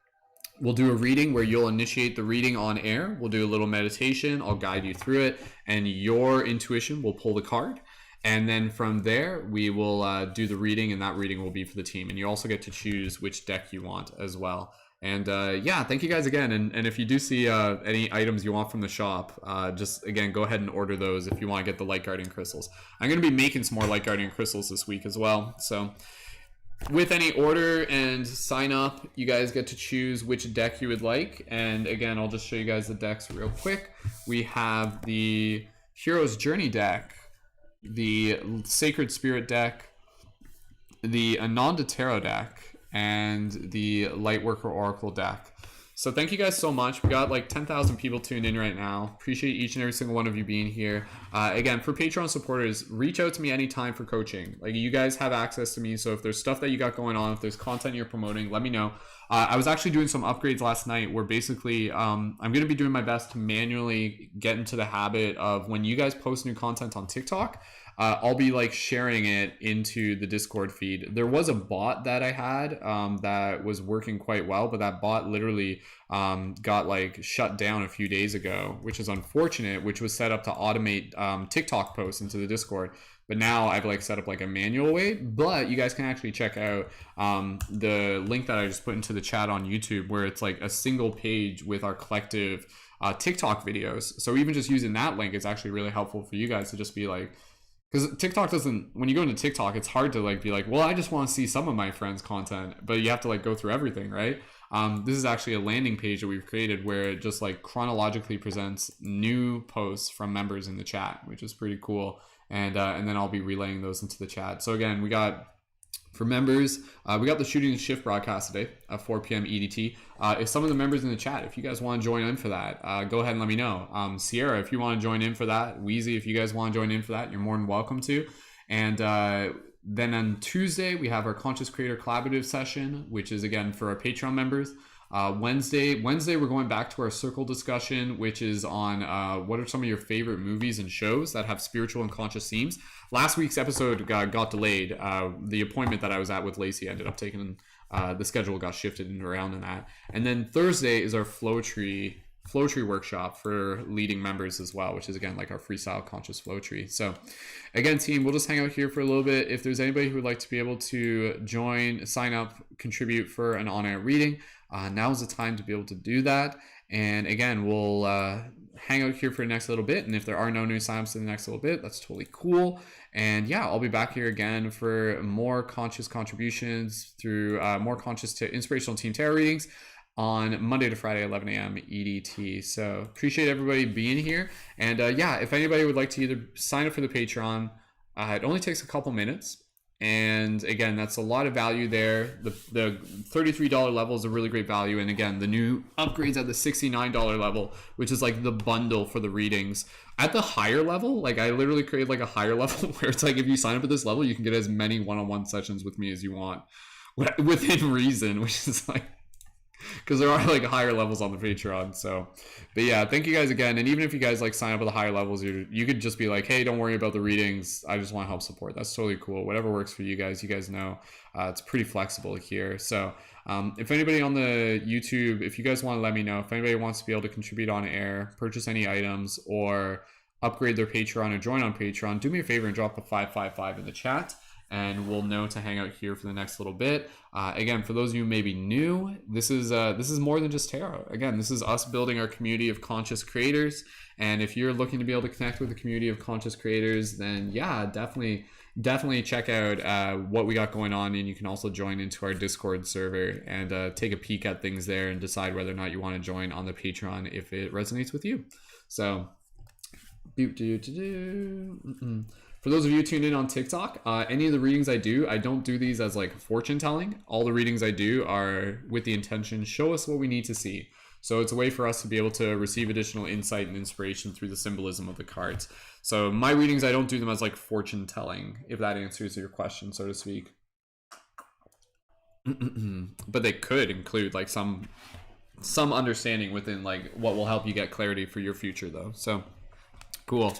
we'll do a reading where you'll initiate the reading on air. We'll do a little meditation. I'll guide you through it, and your intuition will pull the card. And then from there, we will do the reading, and that reading will be for the team. And you also get to choose which deck you want as well. And yeah, thank you guys again. And if you do see any items you want from the shop, just again, go ahead and order those if you want to get the Light Guardian crystals. I'm going to be making some more Light Guardian crystals this week as well. So with any order and sign up, you guys get to choose which deck you would like. And again, I'll just show you guys the decks real quick. We have the Hero's Journey deck, the Sacred Spirit deck, the Ananda Tarot deck, and the Lightworker Oracle deck. So thank you guys so much. We got like 10,000 people tuned in right now. Appreciate each and every single one of you being here. Again, for Patreon supporters, reach out to me anytime for coaching. Like you guys have access to me. So if there's stuff that you got going on, if there's content you're promoting, let me know. I was actually doing some upgrades last night where basically I'm going to be doing my best to manually get into the habit of when you guys post new content on TikTok, I'll be like sharing it into the Discord feed. There was a bot that I had that was working quite well, but that bot literally got like shut down a few days ago, which is unfortunate, which was set up to automate TikTok posts into the Discord. But now I've like set up like a manual way. But you guys can actually check out the link that I just put into the chat on YouTube, where it's like a single page with our collective TikTok videos. So even just using that link is actually really helpful for you guys to just be like, because TikTok doesn't, when you go into TikTok, it's hard to like be like, well, I just want to see some of my friends' content, but you have to like go through everything, right? This is actually a landing page that we've created where it just like chronologically presents new posts from members in the chat, which is pretty cool. And then I'll be relaying those into the chat. So again, we got, for members, we got the Shooting the Shift broadcast today at 4 p.m. EDT. If some of the members in the chat, if you guys want to join in for that, go ahead and let me know. Sierra, if you want to join in for that, Wheezy, if you guys want to join in for that, you're more than welcome to. And then on Tuesday, we have our Conscious Creator Collaborative session, which is again for our Patreon members. Wednesday, we're going back to our circle discussion, which is on what are some of your favorite movies and shows that have spiritual and conscious themes. Last week's episode got delayed. The appointment that I was at with Lacey ended up taking, the schedule got shifted around in that. And then Thursday is our flow tree workshop for leading members as well, which is again like our freestyle conscious flow tree. So again, team, we'll just hang out here for a little bit. If there's anybody who would like to be able to join, sign up, contribute for an on-air reading, now's the time to be able to do that. And again, we'll hang out here for the next little bit, and if there are no new signups in the next little bit, that's totally cool. And yeah, I'll be back here again for more conscious contributions through more conscious to inspirational team tarot readings on Monday to Friday, 11 a.m. EDT. So appreciate everybody being here. And yeah, if anybody would like to either sign up for the Patreon, it only takes a couple minutes. And again, that's a lot of value there. The $33 level is a really great value. And again, the new upgrades at the $69 level, which is like the bundle for the readings. At the higher level, like I literally created like a higher level where it's like, if you sign up at this level, you can get as many one-on-one sessions with me as you want within reason, which is like, because there are like higher levels on the Patreon. So, but yeah, thank you guys again. And even if you guys like sign up at the higher levels, you could just be like, hey, don't worry about the readings, I just want to help support. That's totally cool. Whatever works for you guys know it's pretty flexible here. So if anybody on the YouTube, if you guys want to let me know, if anybody wants to be able to contribute on air, purchase any items, or upgrade their Patreon or join on Patreon, do me a favor and drop a 555 in the chat, and we'll know to hang out here for the next little bit. Again, for those of you who may be new, this is more than just tarot. Again, this is us building our community of conscious creators. And if you're looking to be able to connect with the community of conscious creators, then yeah, definitely check out what we got going on. And you can also join into our Discord server and take a peek at things there and decide whether or not you want to join on the Patreon if it resonates with you. So, for those of you tuned in on TikTok, any of the readings I don't do these as like fortune telling. All the readings I do are with the intention, show us what we need to see. So it's a way for us to be able to receive additional insight and inspiration through the symbolism of the cards. So my readings, I don't do them as like fortune telling, if that answers your question, so to speak. But they could include like some understanding within like what will help you get clarity for your future though. So cool.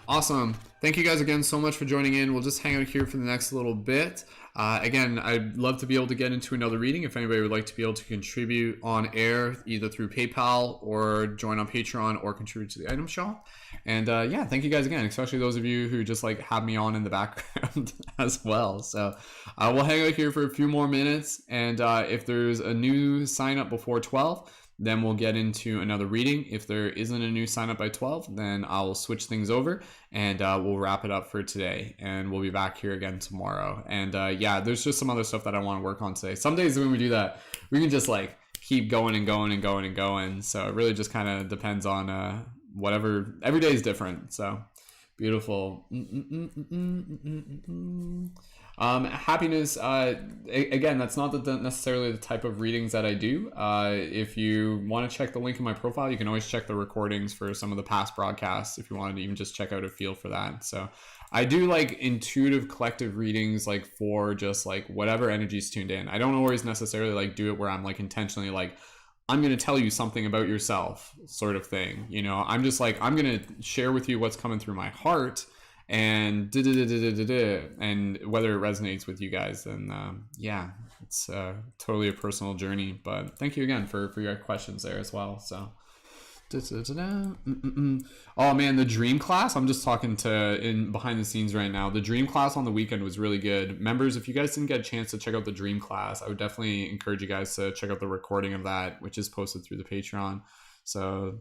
Awesome. Thank you guys again so much for joining in. We'll just hang out here for the next little bit. Again, I'd love to be able to get into another reading. If anybody would like to be able to contribute on air, either through PayPal or join on Patreon or contribute to the item shop. And yeah, thank you guys again, especially those of you who just like have me on in the background as well. So we'll hang out here for a few more minutes. And if there's a new sign up before 12, then we'll get into another reading. If there isn't a new sign up by 12, then I'll switch things over and we'll wrap it up for today. And we'll be back here again tomorrow. And yeah, there's just some other stuff that I want to work on today. Some days when we do that, we can just like keep going and going and going and going. So it really just kind of depends on whatever. Every day is different. So beautiful. Happiness, again, that's not necessarily the type of readings that I do. If you want to check the link in my profile, you can always check the recordings for some of the past broadcasts if you wanted to even just check out a feel for that. So I do like intuitive collective readings, like for just like whatever energy's tuned in. I don't always necessarily like do it where I'm like intentionally like, I'm going to tell you something about yourself sort of thing. You know, I'm just like, I'm going to share with you what's coming through my heart. and and whether it resonates with you guys, then yeah, it's totally a personal journey. But thank you again for your questions there as well. So oh man, the dream class, I'm just talking to in behind the scenes right now. The dream class on the weekend was really good. Members, if you guys didn't get a chance to check out the dream class, I would definitely encourage you guys to check out the recording of that, which is posted through the Patreon. So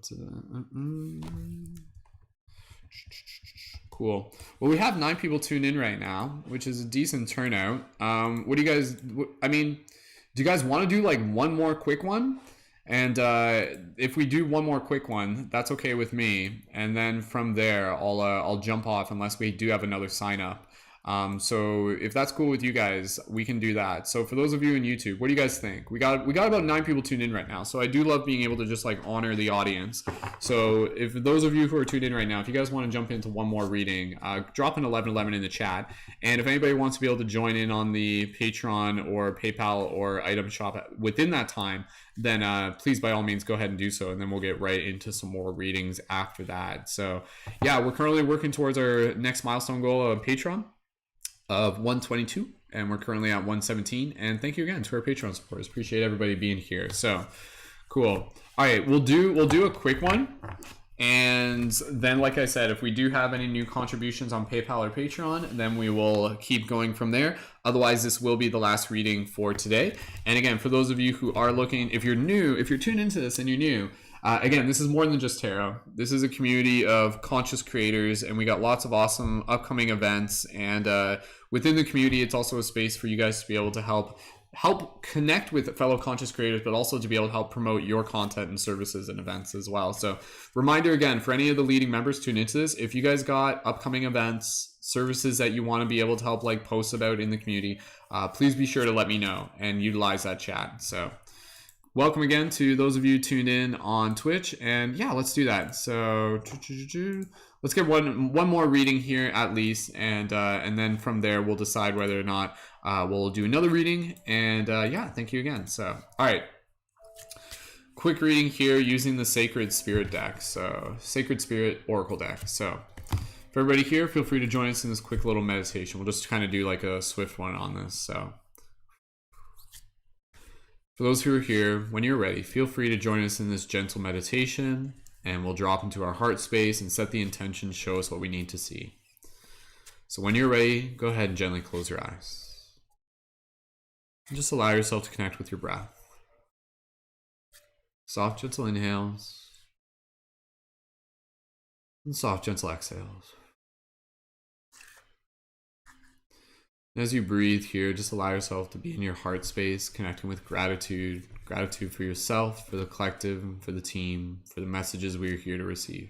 cool. Well, we have 9 people tuned in right now, which is a decent turnout. What do you guys, I mean, do you guys want to do like one more quick one? And if we do one more quick one, that's okay with me. And then from there, I'll jump off unless we do have another sign up. So if that's cool with you guys, we can do that. So for those of you in YouTube, what do you guys think? We got about 9 people tuned in right now. So I do love being able to just like honor the audience. So if those of you who are tuned in right now, if you guys want to jump into one more reading, drop an 1111 in the chat. And if anybody wants to be able to join in on the Patreon or PayPal or item shop within that time, then please by all means go ahead and do so, and then we'll get right into some more readings after that. So yeah, we're currently working towards our next milestone goal of Patreon of 122, and we're currently at 117. And thank you again to our Patreon supporters. Appreciate everybody being here. So cool. All right, we'll do a quick one, and then like I said, if we do have any new contributions on PayPal or Patreon, then we will keep going from there. Otherwise, this will be the last reading for today. And again, for those of you who are looking, if you're new, if you're tuned into this and you're new, again, this is more than just tarot. This is a community of conscious creators, and we got lots of awesome upcoming events. And within the community, it's also a space for you guys to be able to help connect with fellow conscious creators, but also to be able to help promote your content and services and events as well. So reminder again, for any of the leading members tuned into this, if you guys got upcoming events, services that you want to be able to help like post about in the community, please be sure to let me know and utilize that chat. So welcome again to those of you tuned in on Twitch, and yeah, let's do that. So let's get one more reading here at least, and then from there we'll decide whether or not we'll do another reading. And yeah, thank you again. So all right, quick reading here using the Sacred Spirit deck, so Sacred Spirit Oracle deck. So for everybody here, feel free to join us in this quick little meditation. We'll just kind of do like a swift one on this. So for those who are here, when you're ready, feel free to join us in this gentle meditation, and we'll drop into our heart space and set the intention, show us what we need to see. So when you're ready, go ahead and gently close your eyes. And just allow yourself to connect with your breath. Soft, gentle inhales, and soft, gentle exhales. As you breathe here, just allow yourself to be in your heart space, connecting with gratitude for yourself, for the collective, for the team, for the messages we are here to receive.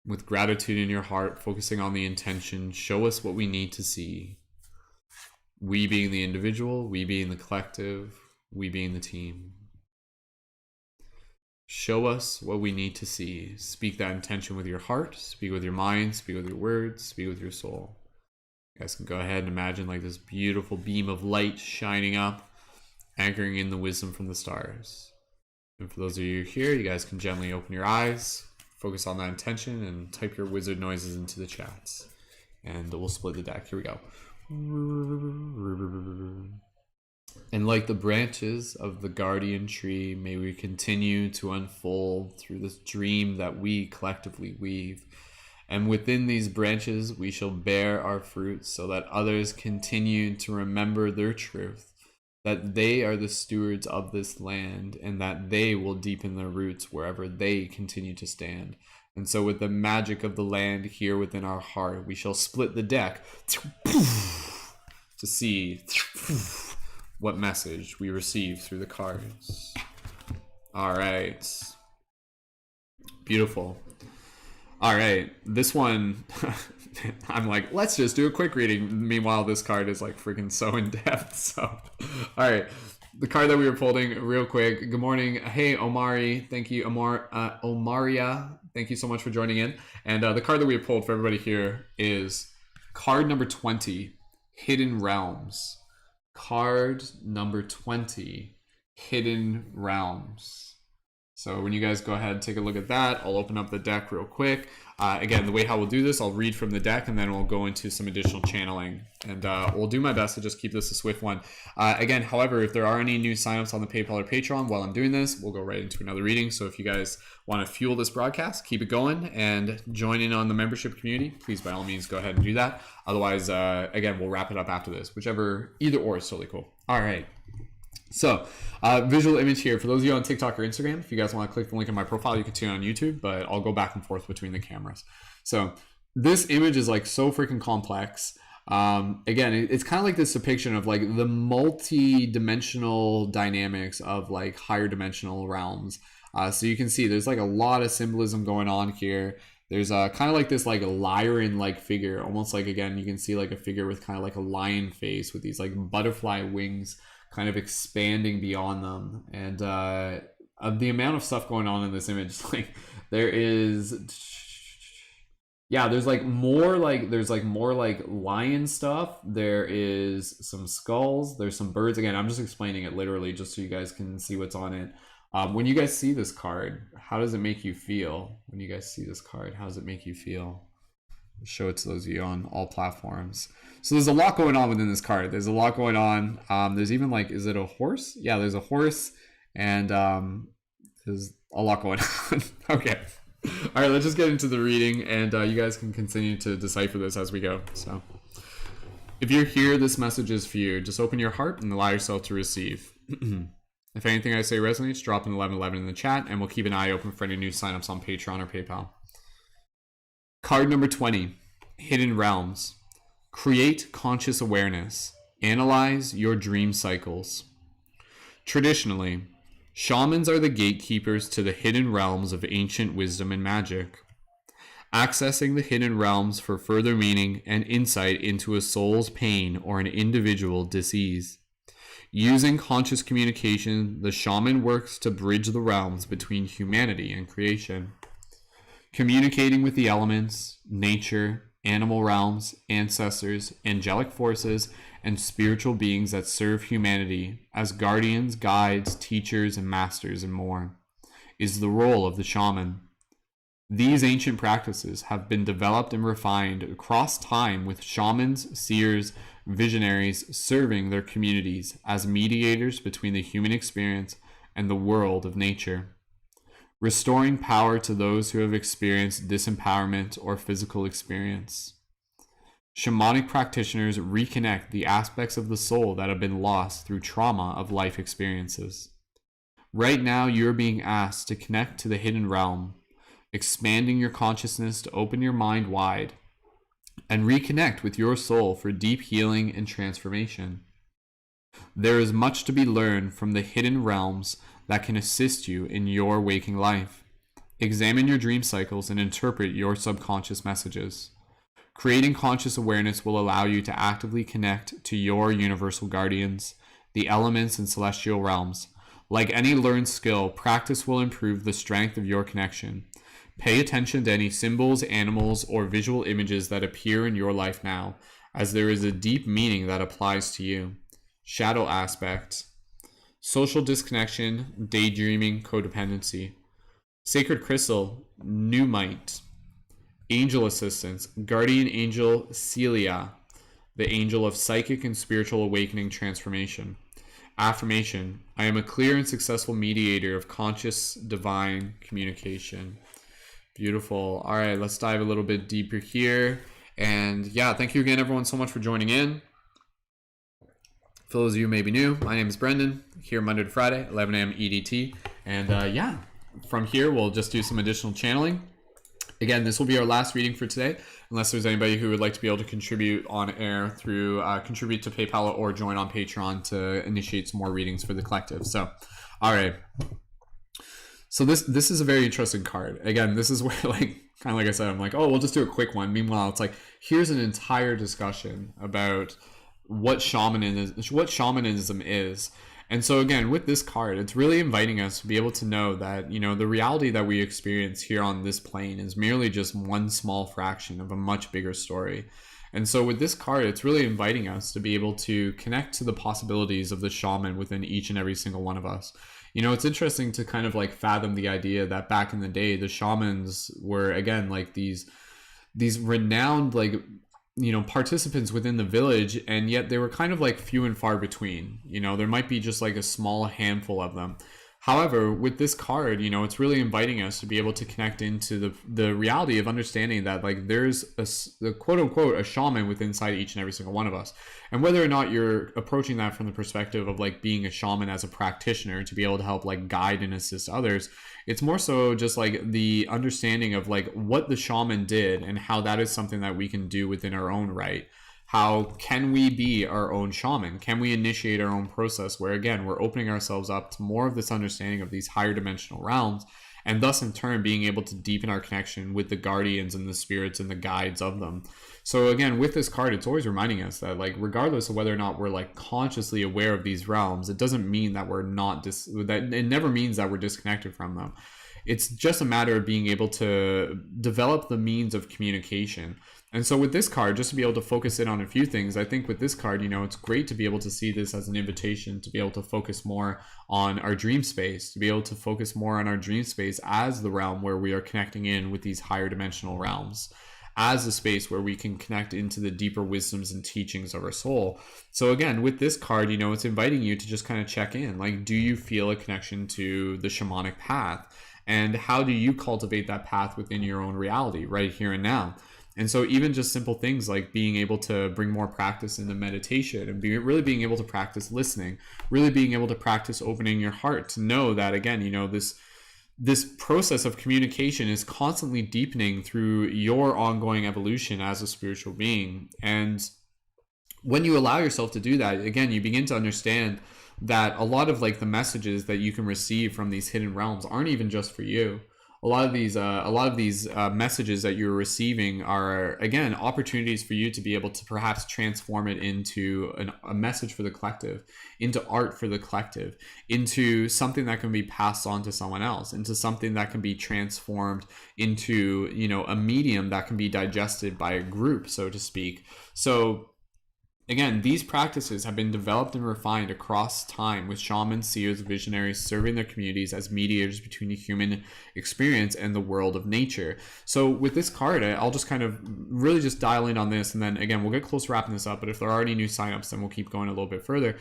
With gratitude in your heart, focusing on the intention, show us what we need to see. We being the individual, we being the collective, we being the team. Show us what we need to see. Speak that intention with your heart, speak with your mind, speak with your words, speak with your soul. You guys can go ahead and imagine like this beautiful beam of light shining up, anchoring in the wisdom from the stars. And for those of you here, you guys can gently open your eyes, focus on that intention, and type your wizard noises into the chats. And we'll split the deck. Here we go. And like the branches of the guardian tree, may we continue to unfold through this dream that we collectively weave. And within these branches, we shall bear our fruits so that others continue to remember their truth, that they are the stewards of this land, and that they will deepen their roots wherever they continue to stand. And so with the magic of the land here within our heart, we shall split the deck to see what message we receive through the cards. All right. Beautiful. All right, this one, I'm like, let's just do a quick reading. Meanwhile, this card is like freaking so in depth. So, all right, the card that we were pulling real quick. Good morning. Hey, Omari. Thank you, Omaria. Thank you so much for joining in. And the card that we have pulled for everybody here is card number 20, Hidden Realms. Card number 20, Hidden Realms. So when you guys go ahead and take a look at that, I'll open up the deck real quick. Again, the way how we'll do this, I'll read from the deck and then we'll go into some additional channeling. And we'll do my best to just keep this a swift one. Again, however, if there are any new signups on the PayPal or Patreon while I'm doing this, we'll go right into another reading. So if you guys want to fuel this broadcast, keep it going and join in on the membership community, please by all means go ahead and do that. Otherwise, again, we'll wrap it up after this. Either or is totally cool. All right. So, visual image here. For those of you on TikTok or Instagram, if you guys want to click the link in my profile, you can tune on YouTube, but I'll go back and forth between the cameras. So, this image is like so freaking complex. Again, it's kind of like this depiction of like the multi-dimensional dynamics of like higher dimensional realms. So you can see there's like a lot of symbolism going on here. There's kind of like this like lyran-like figure, almost like, again, you can see like a figure with kind of like a lion face with these like butterfly wings kind of expanding beyond them. And the amount of stuff going on in this image, like there's more like lion stuff. There is some skulls, there's some birds. Again, I'm just explaining it literally just so you guys can see what's on it. When you guys see this card, how does it make you feel? When you guys see this card, how does it make you feel? I'll show it to those of you on all platforms. So there's a lot going on within this card. There's a lot going on. There's even like, is it a horse? Yeah, there's a horse, and there's a lot going on. Okay. All right, let's just get into the reading, and you guys can continue to decipher this as we go. So if you're here, this message is for you. Just open your heart and allow yourself to receive. If anything I say resonates, drop an 1111 in the chat, and we'll keep an eye open for any new signups on Patreon or PayPal. Card number 20, Hidden Realms. Create conscious awareness. Analyze your dream cycles. Traditionally, shamans are the gatekeepers to the hidden realms of ancient wisdom and magic. Accessing the hidden realms for further meaning and insight into a soul's pain or an individual disease. Using conscious communication, the shaman works to bridge the realms between humanity and creation. Communicating with the elements, nature, animal realms, ancestors, angelic forces, and spiritual beings that serve humanity as guardians, guides, teachers, and masters, and more, is the role of the shaman. These ancient practices have been developed and refined across time, with shamans, seers, visionaries serving their communities as mediators between the human experience and the world of nature, restoring power to those who have experienced disempowerment or physical experience. Shamanic practitioners reconnect the aspects of the soul that have been lost through trauma of life experiences. Right now, you're being asked to connect to the hidden realm, expanding your consciousness to open your mind wide and reconnect with your soul for deep healing and transformation. There is much to be learned from the hidden realms that can assist you in your waking life. Examine your dream cycles and interpret your subconscious messages. Creating conscious awareness will allow you to actively connect to your universal guardians, the elements and celestial realms. Like any learned skill, practice will improve the strength of your connection. Pay attention to any symbols, animals, or visual images that appear in your life now, as there is a deep meaning that applies to you. Shadow aspect. Social disconnection, daydreaming, codependency. Sacred crystal, Numite. Angel assistance, guardian angel Celia, the angel of psychic and spiritual awakening transformation. Affirmation, I am a clear and successful mediator of conscious divine communication. Beautiful. All right, let's dive a little bit deeper here. And yeah, thank you again, everyone, so much for joining in. For those of you who may be new, my name is Brendan, here Monday to Friday, 11 a.m. EDT. And yeah, from here, we'll just do some additional channeling. Again, this will be our last reading for today, unless there's anybody who would like to be able to contribute on air through contribute to PayPal or join on Patreon to initiate some more readings for the collective. So, all right. So this is a very interesting card. Again, this is where, like, kind of like I said, I'm like, oh, we'll just do a quick one. Meanwhile, it's like, here's an entire discussion about what shamanism is. And so again, with this card, it's really inviting us to be able to know that, you know, the reality that we experience here on this plane is merely just one small fraction of a much bigger story. And so with this card, it's really inviting us to be able to connect to the possibilities of the shaman within each and every single one of us. You know, it's interesting to kind of like fathom the idea that back in the day, the shamans were, again, like these renowned, like, you know, participants within the village, and yet they were kind of like few and far between. You know, there might be just like a small handful of them. However, with this card, you know, it's really inviting us to be able to connect into the reality of understanding that like there's the quote unquote a shaman within inside each and every single one of us. And whether or not you're approaching that from the perspective of like being a shaman as a practitioner to be able to help like guide and assist others, it's more so just like the understanding of like what the shaman did and how that is something that we can do within our own right. How can we be our own shaman? Can we initiate our own process where, again, we're opening ourselves up to more of this understanding of these higher dimensional realms, and thus in turn being able to deepen our connection with the guardians and the spirits and the guides of them. So again, with this card, it's always reminding us that like regardless of whether or not we're like consciously aware of these realms, it doesn't mean that we're not that it never means that we're disconnected from them. It's just a matter of being able to develop the means of communication. And so with this card, just to be able to focus in on a few things, I think with this card, you know, it's great to be able to see this as an invitation to be able to focus more on our dream space, to be able to focus more on our dream space as the realm where we are connecting in with these higher dimensional realms, as a space where we can connect into the deeper wisdoms and teachings of our soul. So again, with this card, you know, it's inviting you to just kind of check in. Like, do you feel a connection to the shamanic path? And how do you cultivate that path within your own reality right here and now? And so even just simple things like being able to bring more practice into meditation and really being able to practice listening, really being able to practice opening your heart to know that, again, you know, this process of communication is constantly deepening through your ongoing evolution as a spiritual being. And when you allow yourself to do that, again, you begin to understand that a lot of like the messages that you can receive from these hidden realms aren't even just for you. A lot of these messages that you're receiving are, again, opportunities for you to be able to perhaps transform it into a message for the collective, into art for the collective, into something that can be passed on to someone else, into something that can be transformed into, you know, a medium that can be digested by a group, so to speak. So again, these practices have been developed and refined across time with shamans, seers, visionaries serving their communities as mediators between the human experience and the world of nature. So with this card, I'll just kind of really just dial in on this, and then again, we'll get close to wrapping this up, but if there are any new signups, then we'll keep going a little bit further.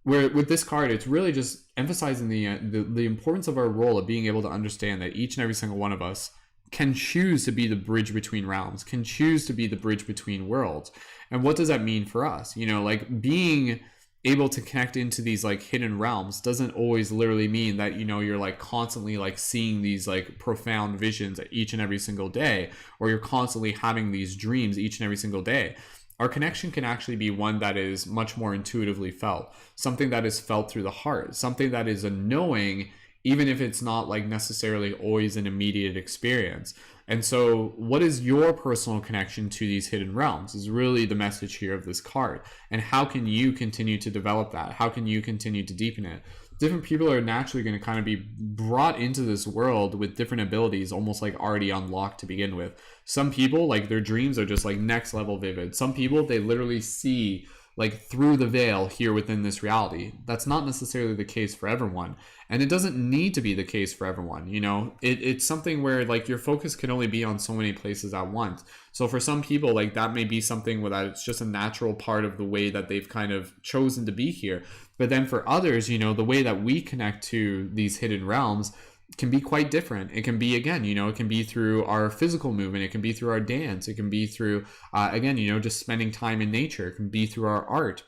Where with this card, it's really just emphasizing the importance of our role of being able to understand that each and every single one of us can choose to be the bridge between realms, can choose to be the bridge between worlds. And what does that mean for us? You know, like being able to connect into these like hidden realms doesn't always literally mean that, you know, you're like constantly like seeing these like profound visions each and every single day, or you're constantly having these dreams each and every single day. Our connection can actually be one that is much more intuitively felt, something that is felt through the heart, something that is a knowing, even if it's not like necessarily always an immediate experience. And so what is your personal connection to these hidden realms is really the message here of this card. And how can you continue to develop that? How can you continue to deepen it? Different people are naturally going to kind of be brought into this world with different abilities, almost like already unlocked to begin with. Some people, like their dreams are just like next level vivid. Some people, they literally see like through the veil here within this reality. That's not necessarily the case for everyone. And it doesn't need to be the case for everyone. You know, it's something where like your focus can only be on so many places at once. So for some people, like that may be something where it's just a natural part of the way that they've kind of chosen to be here. But then for others, you know, the way that we connect to these hidden realms can be quite different. It can be, again, you know, it can be through our physical movement. It can be through our dance. It can be through, again, you know, just spending time in nature. It can be through our art.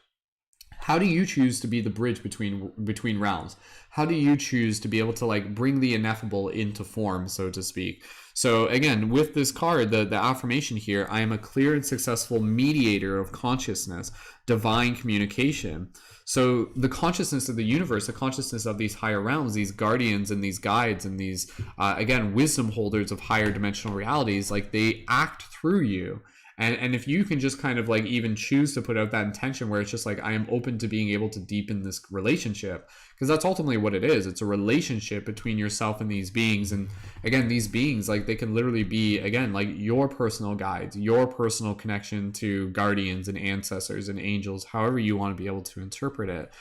How do you choose to be the bridge between realms? How do you choose to be able to like bring the ineffable into form, so to speak? So again, with this card, the affirmation here, I am a clear and successful mediator of consciousness, divine communication. So the consciousness of the universe, the consciousness of these higher realms, these guardians and these guides and these, again, wisdom holders of higher dimensional realities, like they act through you. And if you can just kind of like even choose to put out that intention where it's just like, I am open to being able to deepen this relationship, because that's ultimately what it is. It's a relationship between yourself and these beings. And again, these beings, like they can literally be, again, like your personal guides, your personal connection to guardians and ancestors and angels, however you want to be able to interpret it.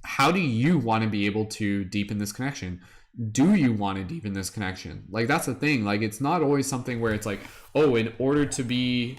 How do you want to be able to deepen this connection? Do you want to deepen this connection? Like, that's the thing. Like, it's not always something where it's like, oh, in order to be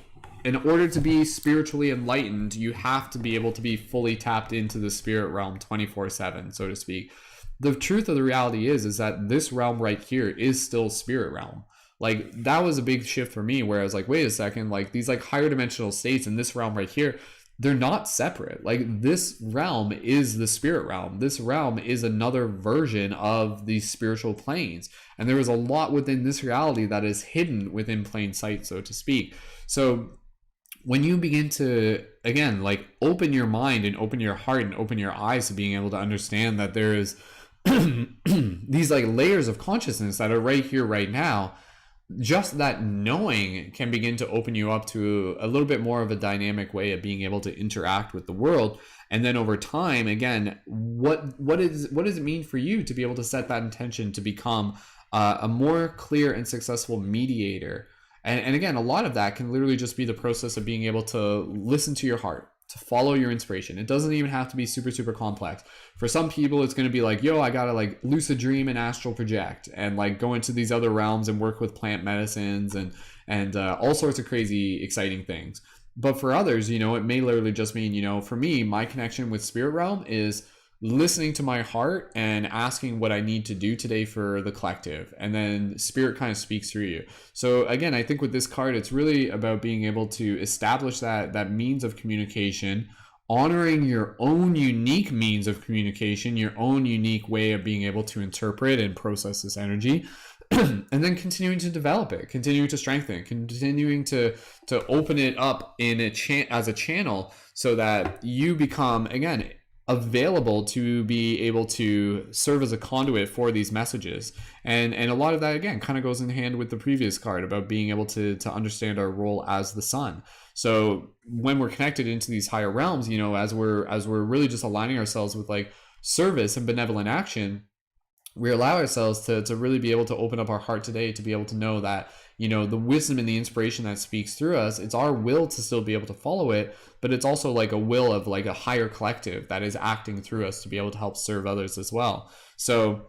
spiritually enlightened, you have to be able to be fully tapped into the spirit realm 24/7, so to speak. The truth of the reality is that this realm right here is still spirit realm. Like, that was a big shift for me, where I was like, wait a second, like these like higher dimensional states in this realm right here, they're not separate. Like, this realm is the spirit realm. This realm is another version of these spiritual planes. And there is a lot within this reality that is hidden within plain sight, so to speak. So when you begin to, again, like open your mind and open your heart and open your eyes to being able to understand that there is these like layers of consciousness that are right here, right now, just that knowing can begin to open you up to a little bit more of a dynamic way of being able to interact with the world. And then over time, again, what does it mean for you to be able to set that intention to become a more clear and successful mediator? And again, a lot of that can literally just be the process of being able to listen to your heart, to follow your inspiration. It doesn't even have to be super, super complex. For some people, it's going to be like, yo, I got to like lucid dream and astral project and like go into these other realms and work with plant medicines and all sorts of crazy, exciting things. But for others, you know, it may literally just mean, you know, for me, my connection with spirit realm is listening to my heart and asking what I need to do today for the collective. And then spirit kind of speaks through you. So again, I think with this card, it's really about being able to establish that means of communication, honoring your own unique means of communication, your own unique way of being able to interpret and process this energy. And then continuing to develop it, continuing to strengthen it, continuing to open it up in as a channel so that you become, again, available to be able to serve as a conduit for these messages. And a lot of that, again, kind of goes in hand with the previous card about being able to understand our role as the sun. So when we're connected into these higher realms, you know, as we're really just aligning ourselves with like service and benevolent action, we allow ourselves to really be able to open up our heart today, to be able to know that, you know, the wisdom and the inspiration that speaks through us, it's our will to still be able to follow it, but it's also like a will of like a higher collective that is acting through us to be able to help serve others as well. So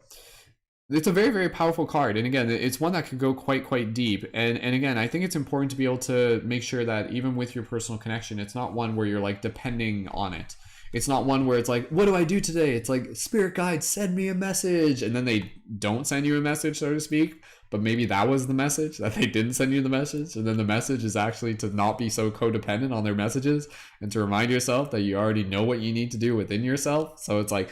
it's a very, very powerful card. And again, it's one that could go quite deep. And again, I think it's important to be able to make sure that even with your personal connection, it's not one where you're like depending on it. It's not one where it's like, what do I do today? It's like, spirit guide, send me a message. And then they don't send you a message, so to speak. But maybe that was the message, that they didn't send you the message. And then the message is actually to not be so codependent on their messages and to remind yourself that you already know what you need to do within yourself. So it's like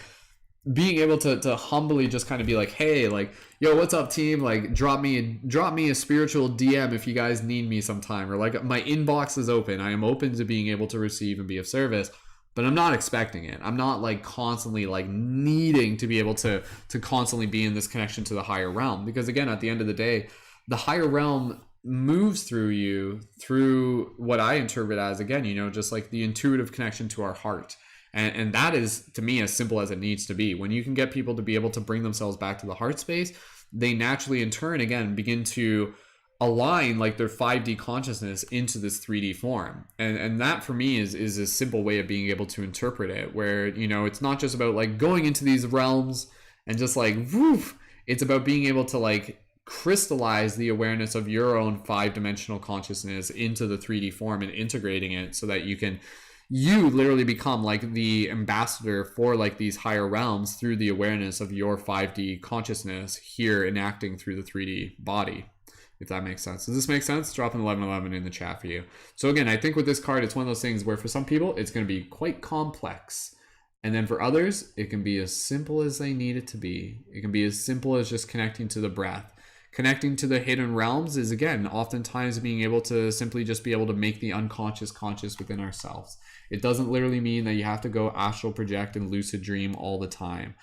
being able to humbly just kind of be like, hey, like, yo, what's up, team? Like, drop me a spiritual DM if you guys need me sometime. Or like, my inbox is open. I am open to being able to receive and be of service. But I'm not expecting it. I'm not like constantly like needing to be able to constantly be in this connection to the higher realm. Because again, at the end of the day, the higher realm moves through you through what I interpret as, again, you know, just like the intuitive connection to our heart. And that is, to me, as simple as it needs to be. When you can get people to be able to bring themselves back to the heart space, they naturally in turn, again, begin to align like their 5D consciousness into this 3D form. And that for me is a simple way of being able to interpret it, where, you know, it's not just about like going into these realms and just like woof. It's about being able to like crystallize the awareness of your own 5-dimensional consciousness into the 3D form and integrating it so that you literally become like the ambassador for like these higher realms through the awareness of your 5D consciousness here enacting through the 3D body. If that makes sense. Does this make sense? Drop an 1111 in the chat for you. So again, I think with this card, it's one of those things where for some people, it's going to be quite complex. And then for others, it can be as simple as they need it to be. It can be as simple as just connecting to the breath. Connecting to the hidden realms is, again, oftentimes being able to simply just be able to make the unconscious conscious within ourselves. It doesn't literally mean that you have to go astral project and lucid dream all the time.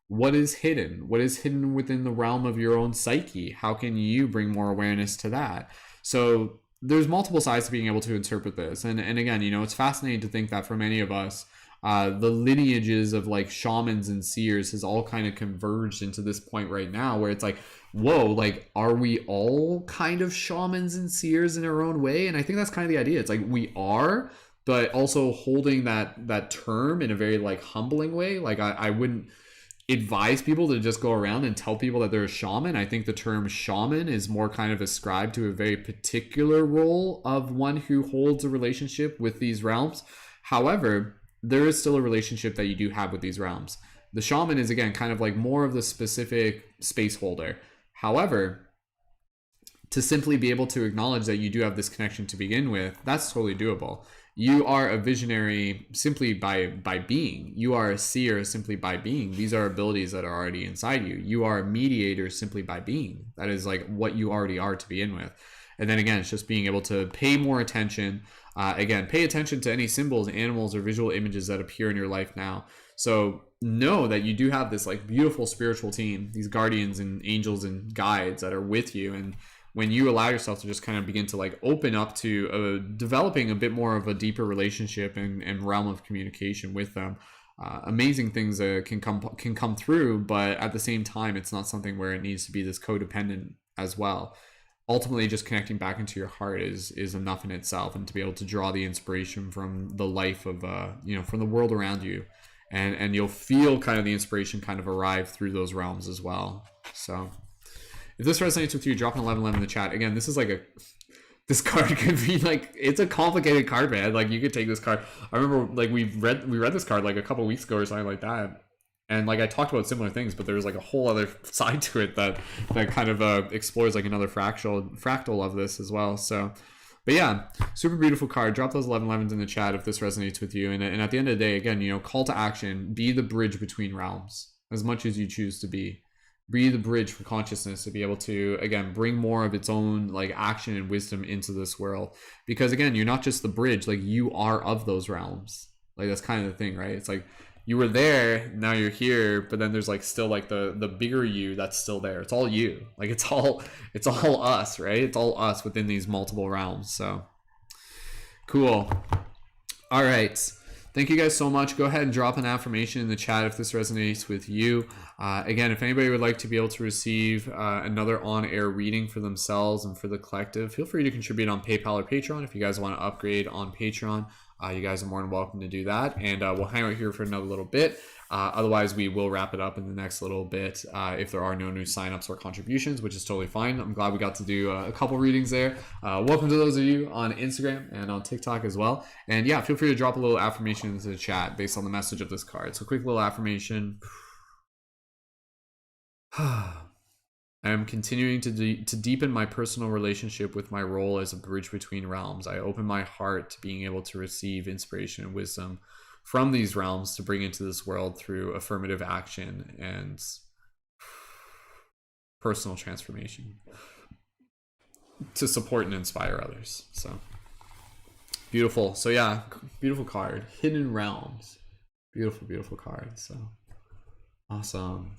What is hidden? What is hidden within the realm of your own psyche? How can you bring more awareness to that? So there's multiple sides to being able to interpret this. And again, you know, it's fascinating to think that for many of us, the lineages of like shamans and seers has all kind of converged into this point right now where it's like, whoa, like, are we all kind of shamans and seers in our own way? And I think that's kind of the idea. It's like we are, but also holding that term in a very like humbling way. Like I wouldn't advise people to just go around and tell people that they're a shaman. I think the term shaman is more kind of ascribed to a very particular role of one who holds a relationship with these realms. However, there is still a relationship that you do have with these realms. The shaman is, again, kind of like more of the specific space holder. However, to simply be able to acknowledge that you do have this connection to begin with, that's totally doable. You are a visionary simply by being. You are a seer simply by being. These are abilities that are already inside you. You are a mediator simply by being. That is like what you already are to begin with. And then again, it's just being able to pay more attention. Again, pay attention to any symbols, animals, or visual images that appear in your life now. So know that you do have this like beautiful spiritual team, these guardians and angels and guides that are with you. And when you allow yourself to just kind of begin to like open up to developing a bit more of a deeper relationship and realm of communication with them, amazing things can come through. But at the same time, it's not something where it needs to be this codependent as well. Ultimately, just connecting back into your heart is enough in itself, and to be able to draw the inspiration from the life of from the world around you, and you'll feel kind of the inspiration kind of arrive through those realms as well. So if this resonates with you, drop an 1111 in the chat. Again, this is like this card could be like, it's a complicated card, man. Like you could take this card. I remember like we read this card like a couple weeks ago or something like that. And like I talked about similar things, but there's like a whole other side to it that kind of explores like another fractal of this as well. So, but yeah, super beautiful card. Drop those 1111s in the chat if this resonates with you. And at the end of the day, again, call to action, be the bridge between realms as much as you choose to be. Be the bridge for consciousness to be able to, again, bring more of its own like action and wisdom into this world. Because again, you're not just the bridge, like you are of those realms. Like that's kind of the thing, right? It's like you were there, now you're here, but then there's like still like the bigger you that's still there. It's all you. Like it's all us, right? It's all us within these multiple realms. So cool. All right. Thank you guys so much. Go ahead and drop an affirmation in the chat if this resonates with you. Again, if anybody would like to be able to receive another on-air reading for themselves and for the collective, feel free to contribute on PayPal or Patreon. If you guys want to upgrade on Patreon, you guys are more than welcome to do that. And we'll hang out here for another little bit. Otherwise, we will wrap it up in the next little bit if there are no new signups or contributions, which is totally fine. I'm glad we got to do a couple readings there. Welcome to those of you on Instagram and on TikTok as well. And yeah, feel free to drop a little affirmation into the chat based on the message of this card. So quick little affirmation. I am continuing to deepen my personal relationship with my role as a bridge between realms. I open my heart to being able to receive inspiration and wisdom from these realms to bring into this world through affirmative action and personal transformation to support and inspire others. So beautiful. So yeah, beautiful card. Hidden Realms. Beautiful, beautiful card. So awesome.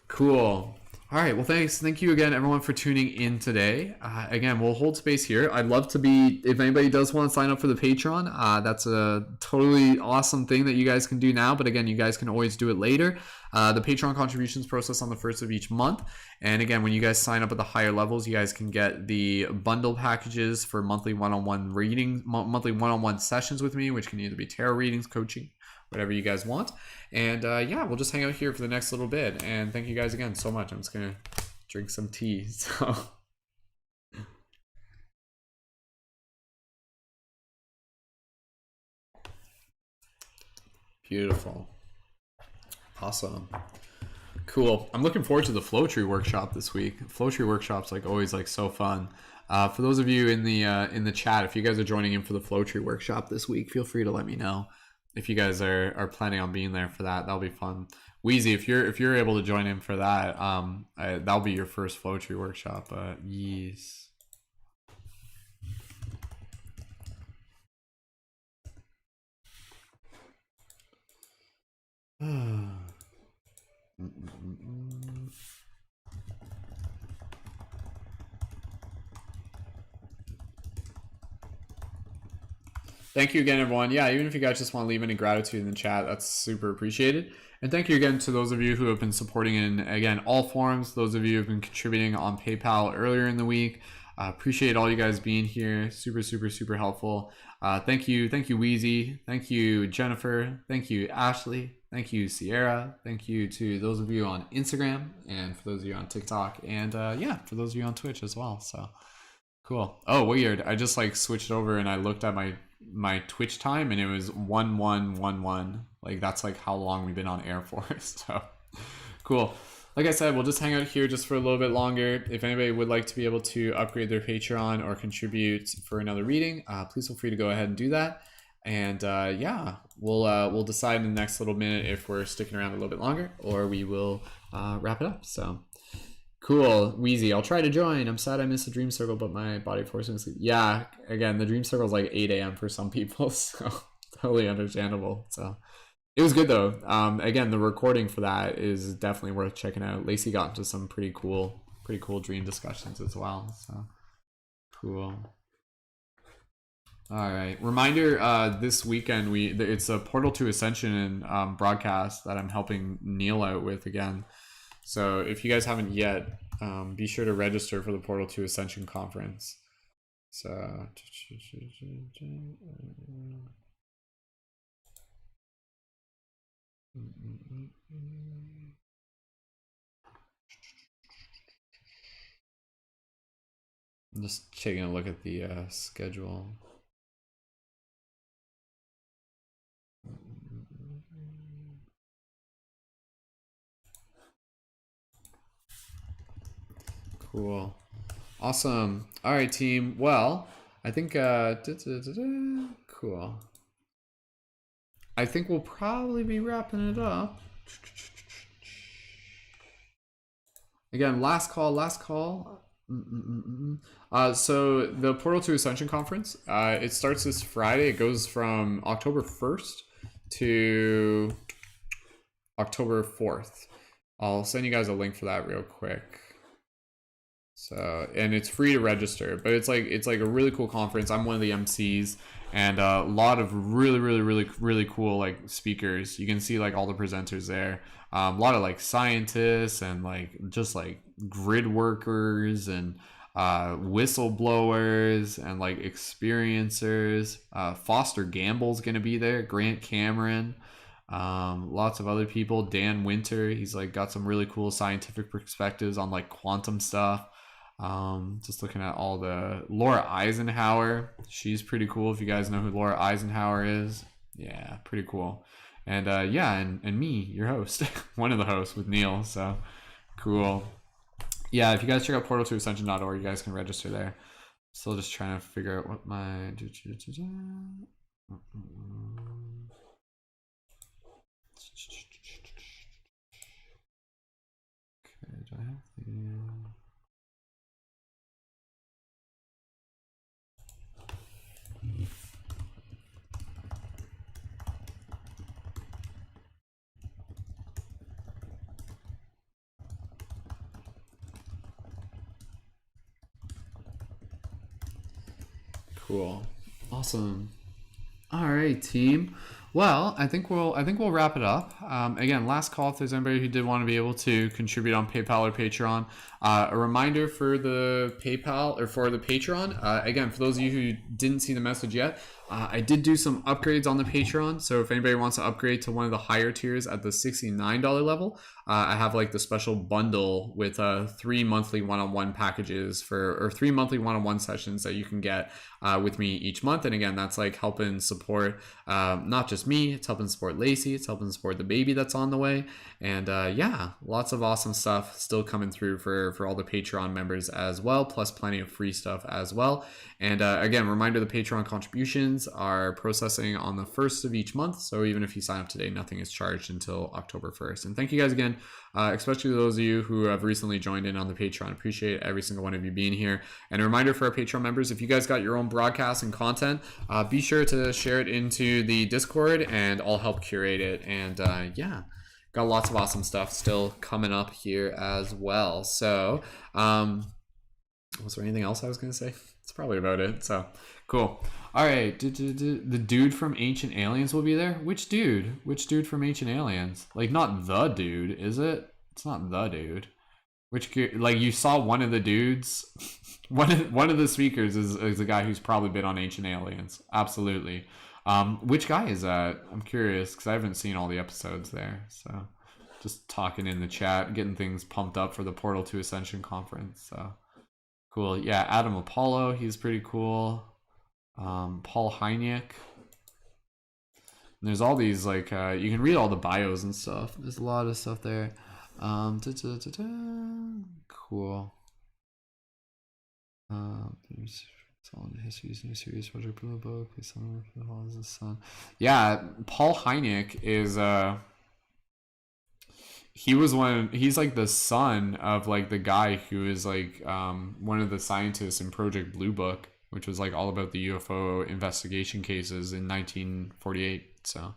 Cool. All right. Well, thanks. Thank you again, everyone, for tuning in today. Again, we'll hold space here. I'd love to be, if anybody does want to sign up for the Patreon, that's a totally awesome thing that you guys can do now. But again, you guys can always do it later. The Patreon contributions process on the 1st of each month. And again, when you guys sign up at the higher levels, you guys can get the bundle packages for monthly one-on-one readings, monthly one-on-one sessions with me, which can either be tarot readings, coaching, whatever you guys want. And yeah, we'll just hang out here for the next little bit. And thank you guys again so much. I'm just gonna drink some tea. So beautiful. Awesome. Cool. I'm looking forward to the flow tree workshop this week. Flow tree workshop's like always like so fun. For those of you in the chat, if you guys are joining in for the flow tree workshop this week, feel free to let me know. If you guys are planning on being there for that, that'll be fun. Wheezy, if you're able to join in for that, that'll be your first flow tree workshop. Yes. Thank you again, everyone. Yeah, even if you guys just want to leave any gratitude in the chat, that's super appreciated. And thank you again to those of you who have been supporting in, again, all forms. Those of you who have been contributing on PayPal earlier in the week. Appreciate all you guys being here. Super, super, super helpful. Thank you, Wheezy. Thank you, Jennifer. Thank you, Ashley. Thank you, Sierra. Thank you to those of you on Instagram, and for those of you on TikTok, and yeah, for those of you on Twitch as well. So cool. Oh, weird. I just like switched over and I looked at my Twitch time, and it was 1111. Like that's like how long we've been on air for. So cool. Like I said, we'll just hang out here just for a little bit longer. If anybody would like to be able to upgrade their Patreon or contribute for another reading, please feel free to go ahead and do that. And yeah, we'll decide in the next little minute if we're sticking around a little bit longer or we will wrap it up. So cool. Wheezy, I'll try to join. I'm sad I missed the dream circle, but my body forced me to sleep. Yeah, again, the dream circle is like 8 a.m. for some people, so totally understandable. So it was good though. Again, the recording for that is definitely worth checking out. Lacey got into some pretty cool dream discussions as well. So cool. All right. Reminder: this weekend it's a Portal to Ascension broadcast that I'm helping Neil out with again. So if you guys haven't yet, be sure to register for the Portal to Ascension conference. So. I'm just taking a look at the schedule. Cool. Awesome. All right, team. Well, I think cool. I think we'll probably be wrapping it up. Again, last call. So the Portal to Ascension conference, it starts this Friday. It goes from October 1st to October 4th. I'll send you guys a link for that real quick. So, and it's free to register, but it's like a really cool conference. I'm one of the MCs, and a lot of really cool like speakers. You can see like all the presenters there. A lot of like scientists and like just like grid workers and whistleblowers and like experiencers. Foster Gamble's gonna be there. Grant Cameron. Lots of other people. Dan Winter, he's like got some really cool scientific perspectives on like quantum stuff. Just looking at all the Laura Eisenhower, she's pretty cool. If you guys know who Laura Eisenhower is, yeah, pretty cool. And yeah, and me, your host, one of the hosts with Neil. So cool. Yeah, if you guys check out portal2ascension.org, you guys can register there. Still just trying to figure out what my okay, do I have the cool. Awesome. All right, team. Well, I think we'll wrap it up. Again, last call if there's anybody who did want to be able to contribute on PayPal or Patreon. A reminder for the PayPal or for the Patreon. Again, for those of you who didn't see the message yet, I did do some upgrades on the Patreon. So if anybody wants to upgrade to one of the higher tiers at the $69 level, I have like the special bundle with 3 monthly one-on-one packages or 3 monthly one-on-one sessions that you can get with me each month. And again, that's like helping support not just me, it's helping support Lacey, it's helping support the baby that's on the way. And yeah, lots of awesome stuff still coming through for all the Patreon members as well, plus plenty of free stuff as well. And again, reminder, the Patreon contributions are processing on the 1st of each month. So even if you sign up today, nothing is charged until October 1st. And thank you guys again, especially those of you who have recently joined in on the Patreon. Appreciate every single one of you being here. And a reminder for our Patreon members, if you guys got your own broadcasts and content, be sure to share it into the Discord and I'll help curate it. And yeah, got lots of awesome stuff still coming up here as well. So was there anything else I was going to say? It's probably about it. So cool. All right. The dude from Ancient Aliens will be there. Which dude? Which dude from Ancient Aliens? Like not the dude, is it? It's not the dude. Like you saw one of the dudes, one of the speakers is a guy who's probably been on Ancient Aliens. Absolutely. Which guy is that? I'm curious because I haven't seen all the episodes there. So just talking in the chat, getting things pumped up for the Portal to Ascension conference. So cool. Yeah, Adam Apollo, he's pretty cool. Paul Hynek. And there's all these like you can read all the bios and stuff. There's a lot of stuff there. Cool. History's new series project blue book. The sun. Yeah, Paul Hynek is he's like the son of like the guy who is like one of the scientists in Project Blue Book, which was like all about the UFO investigation cases in 1948. So,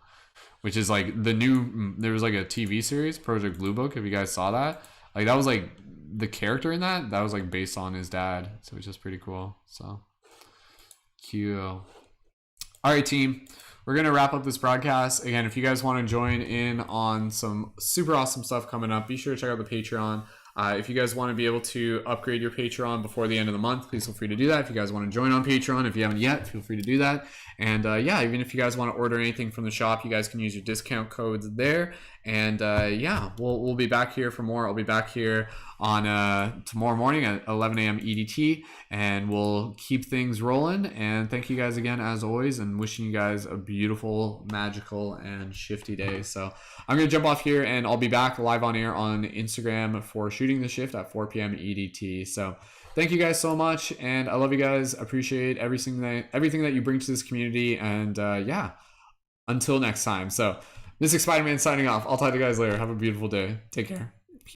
which is like there was like a TV series, Project Blue Book. If you guys saw that, like that was like the character in that was like based on his dad. So it's just pretty cool. So, cute. All right, team. We're going to wrap up this broadcast. Again, if you guys want to join in on some super awesome stuff coming up, be sure to check out the Patreon. If you guys want to be able to upgrade your Patreon before the end of the month, please feel free to do that. If you guys want to join on Patreon, if you haven't yet, feel free to do that. And yeah, even if you guys want to order anything from the shop, you guys can use your discount codes there. And yeah, we'll be back here for more. I'll be back here on tomorrow morning at 11 a.m. EDT, and we'll keep things rolling. And thank you guys again, as always, and wishing you guys a beautiful, magical, and shifty day. So I'm going to jump off here, and I'll be back live on air on Instagram for Shooting the Shift at 4 p.m. EDT. So thank you guys so much, and I love you guys. Appreciate everything that you bring to this community, and yeah, until next time. So Mystic Spider-Man signing off. I'll talk to you guys later. Have a beautiful day. Take care.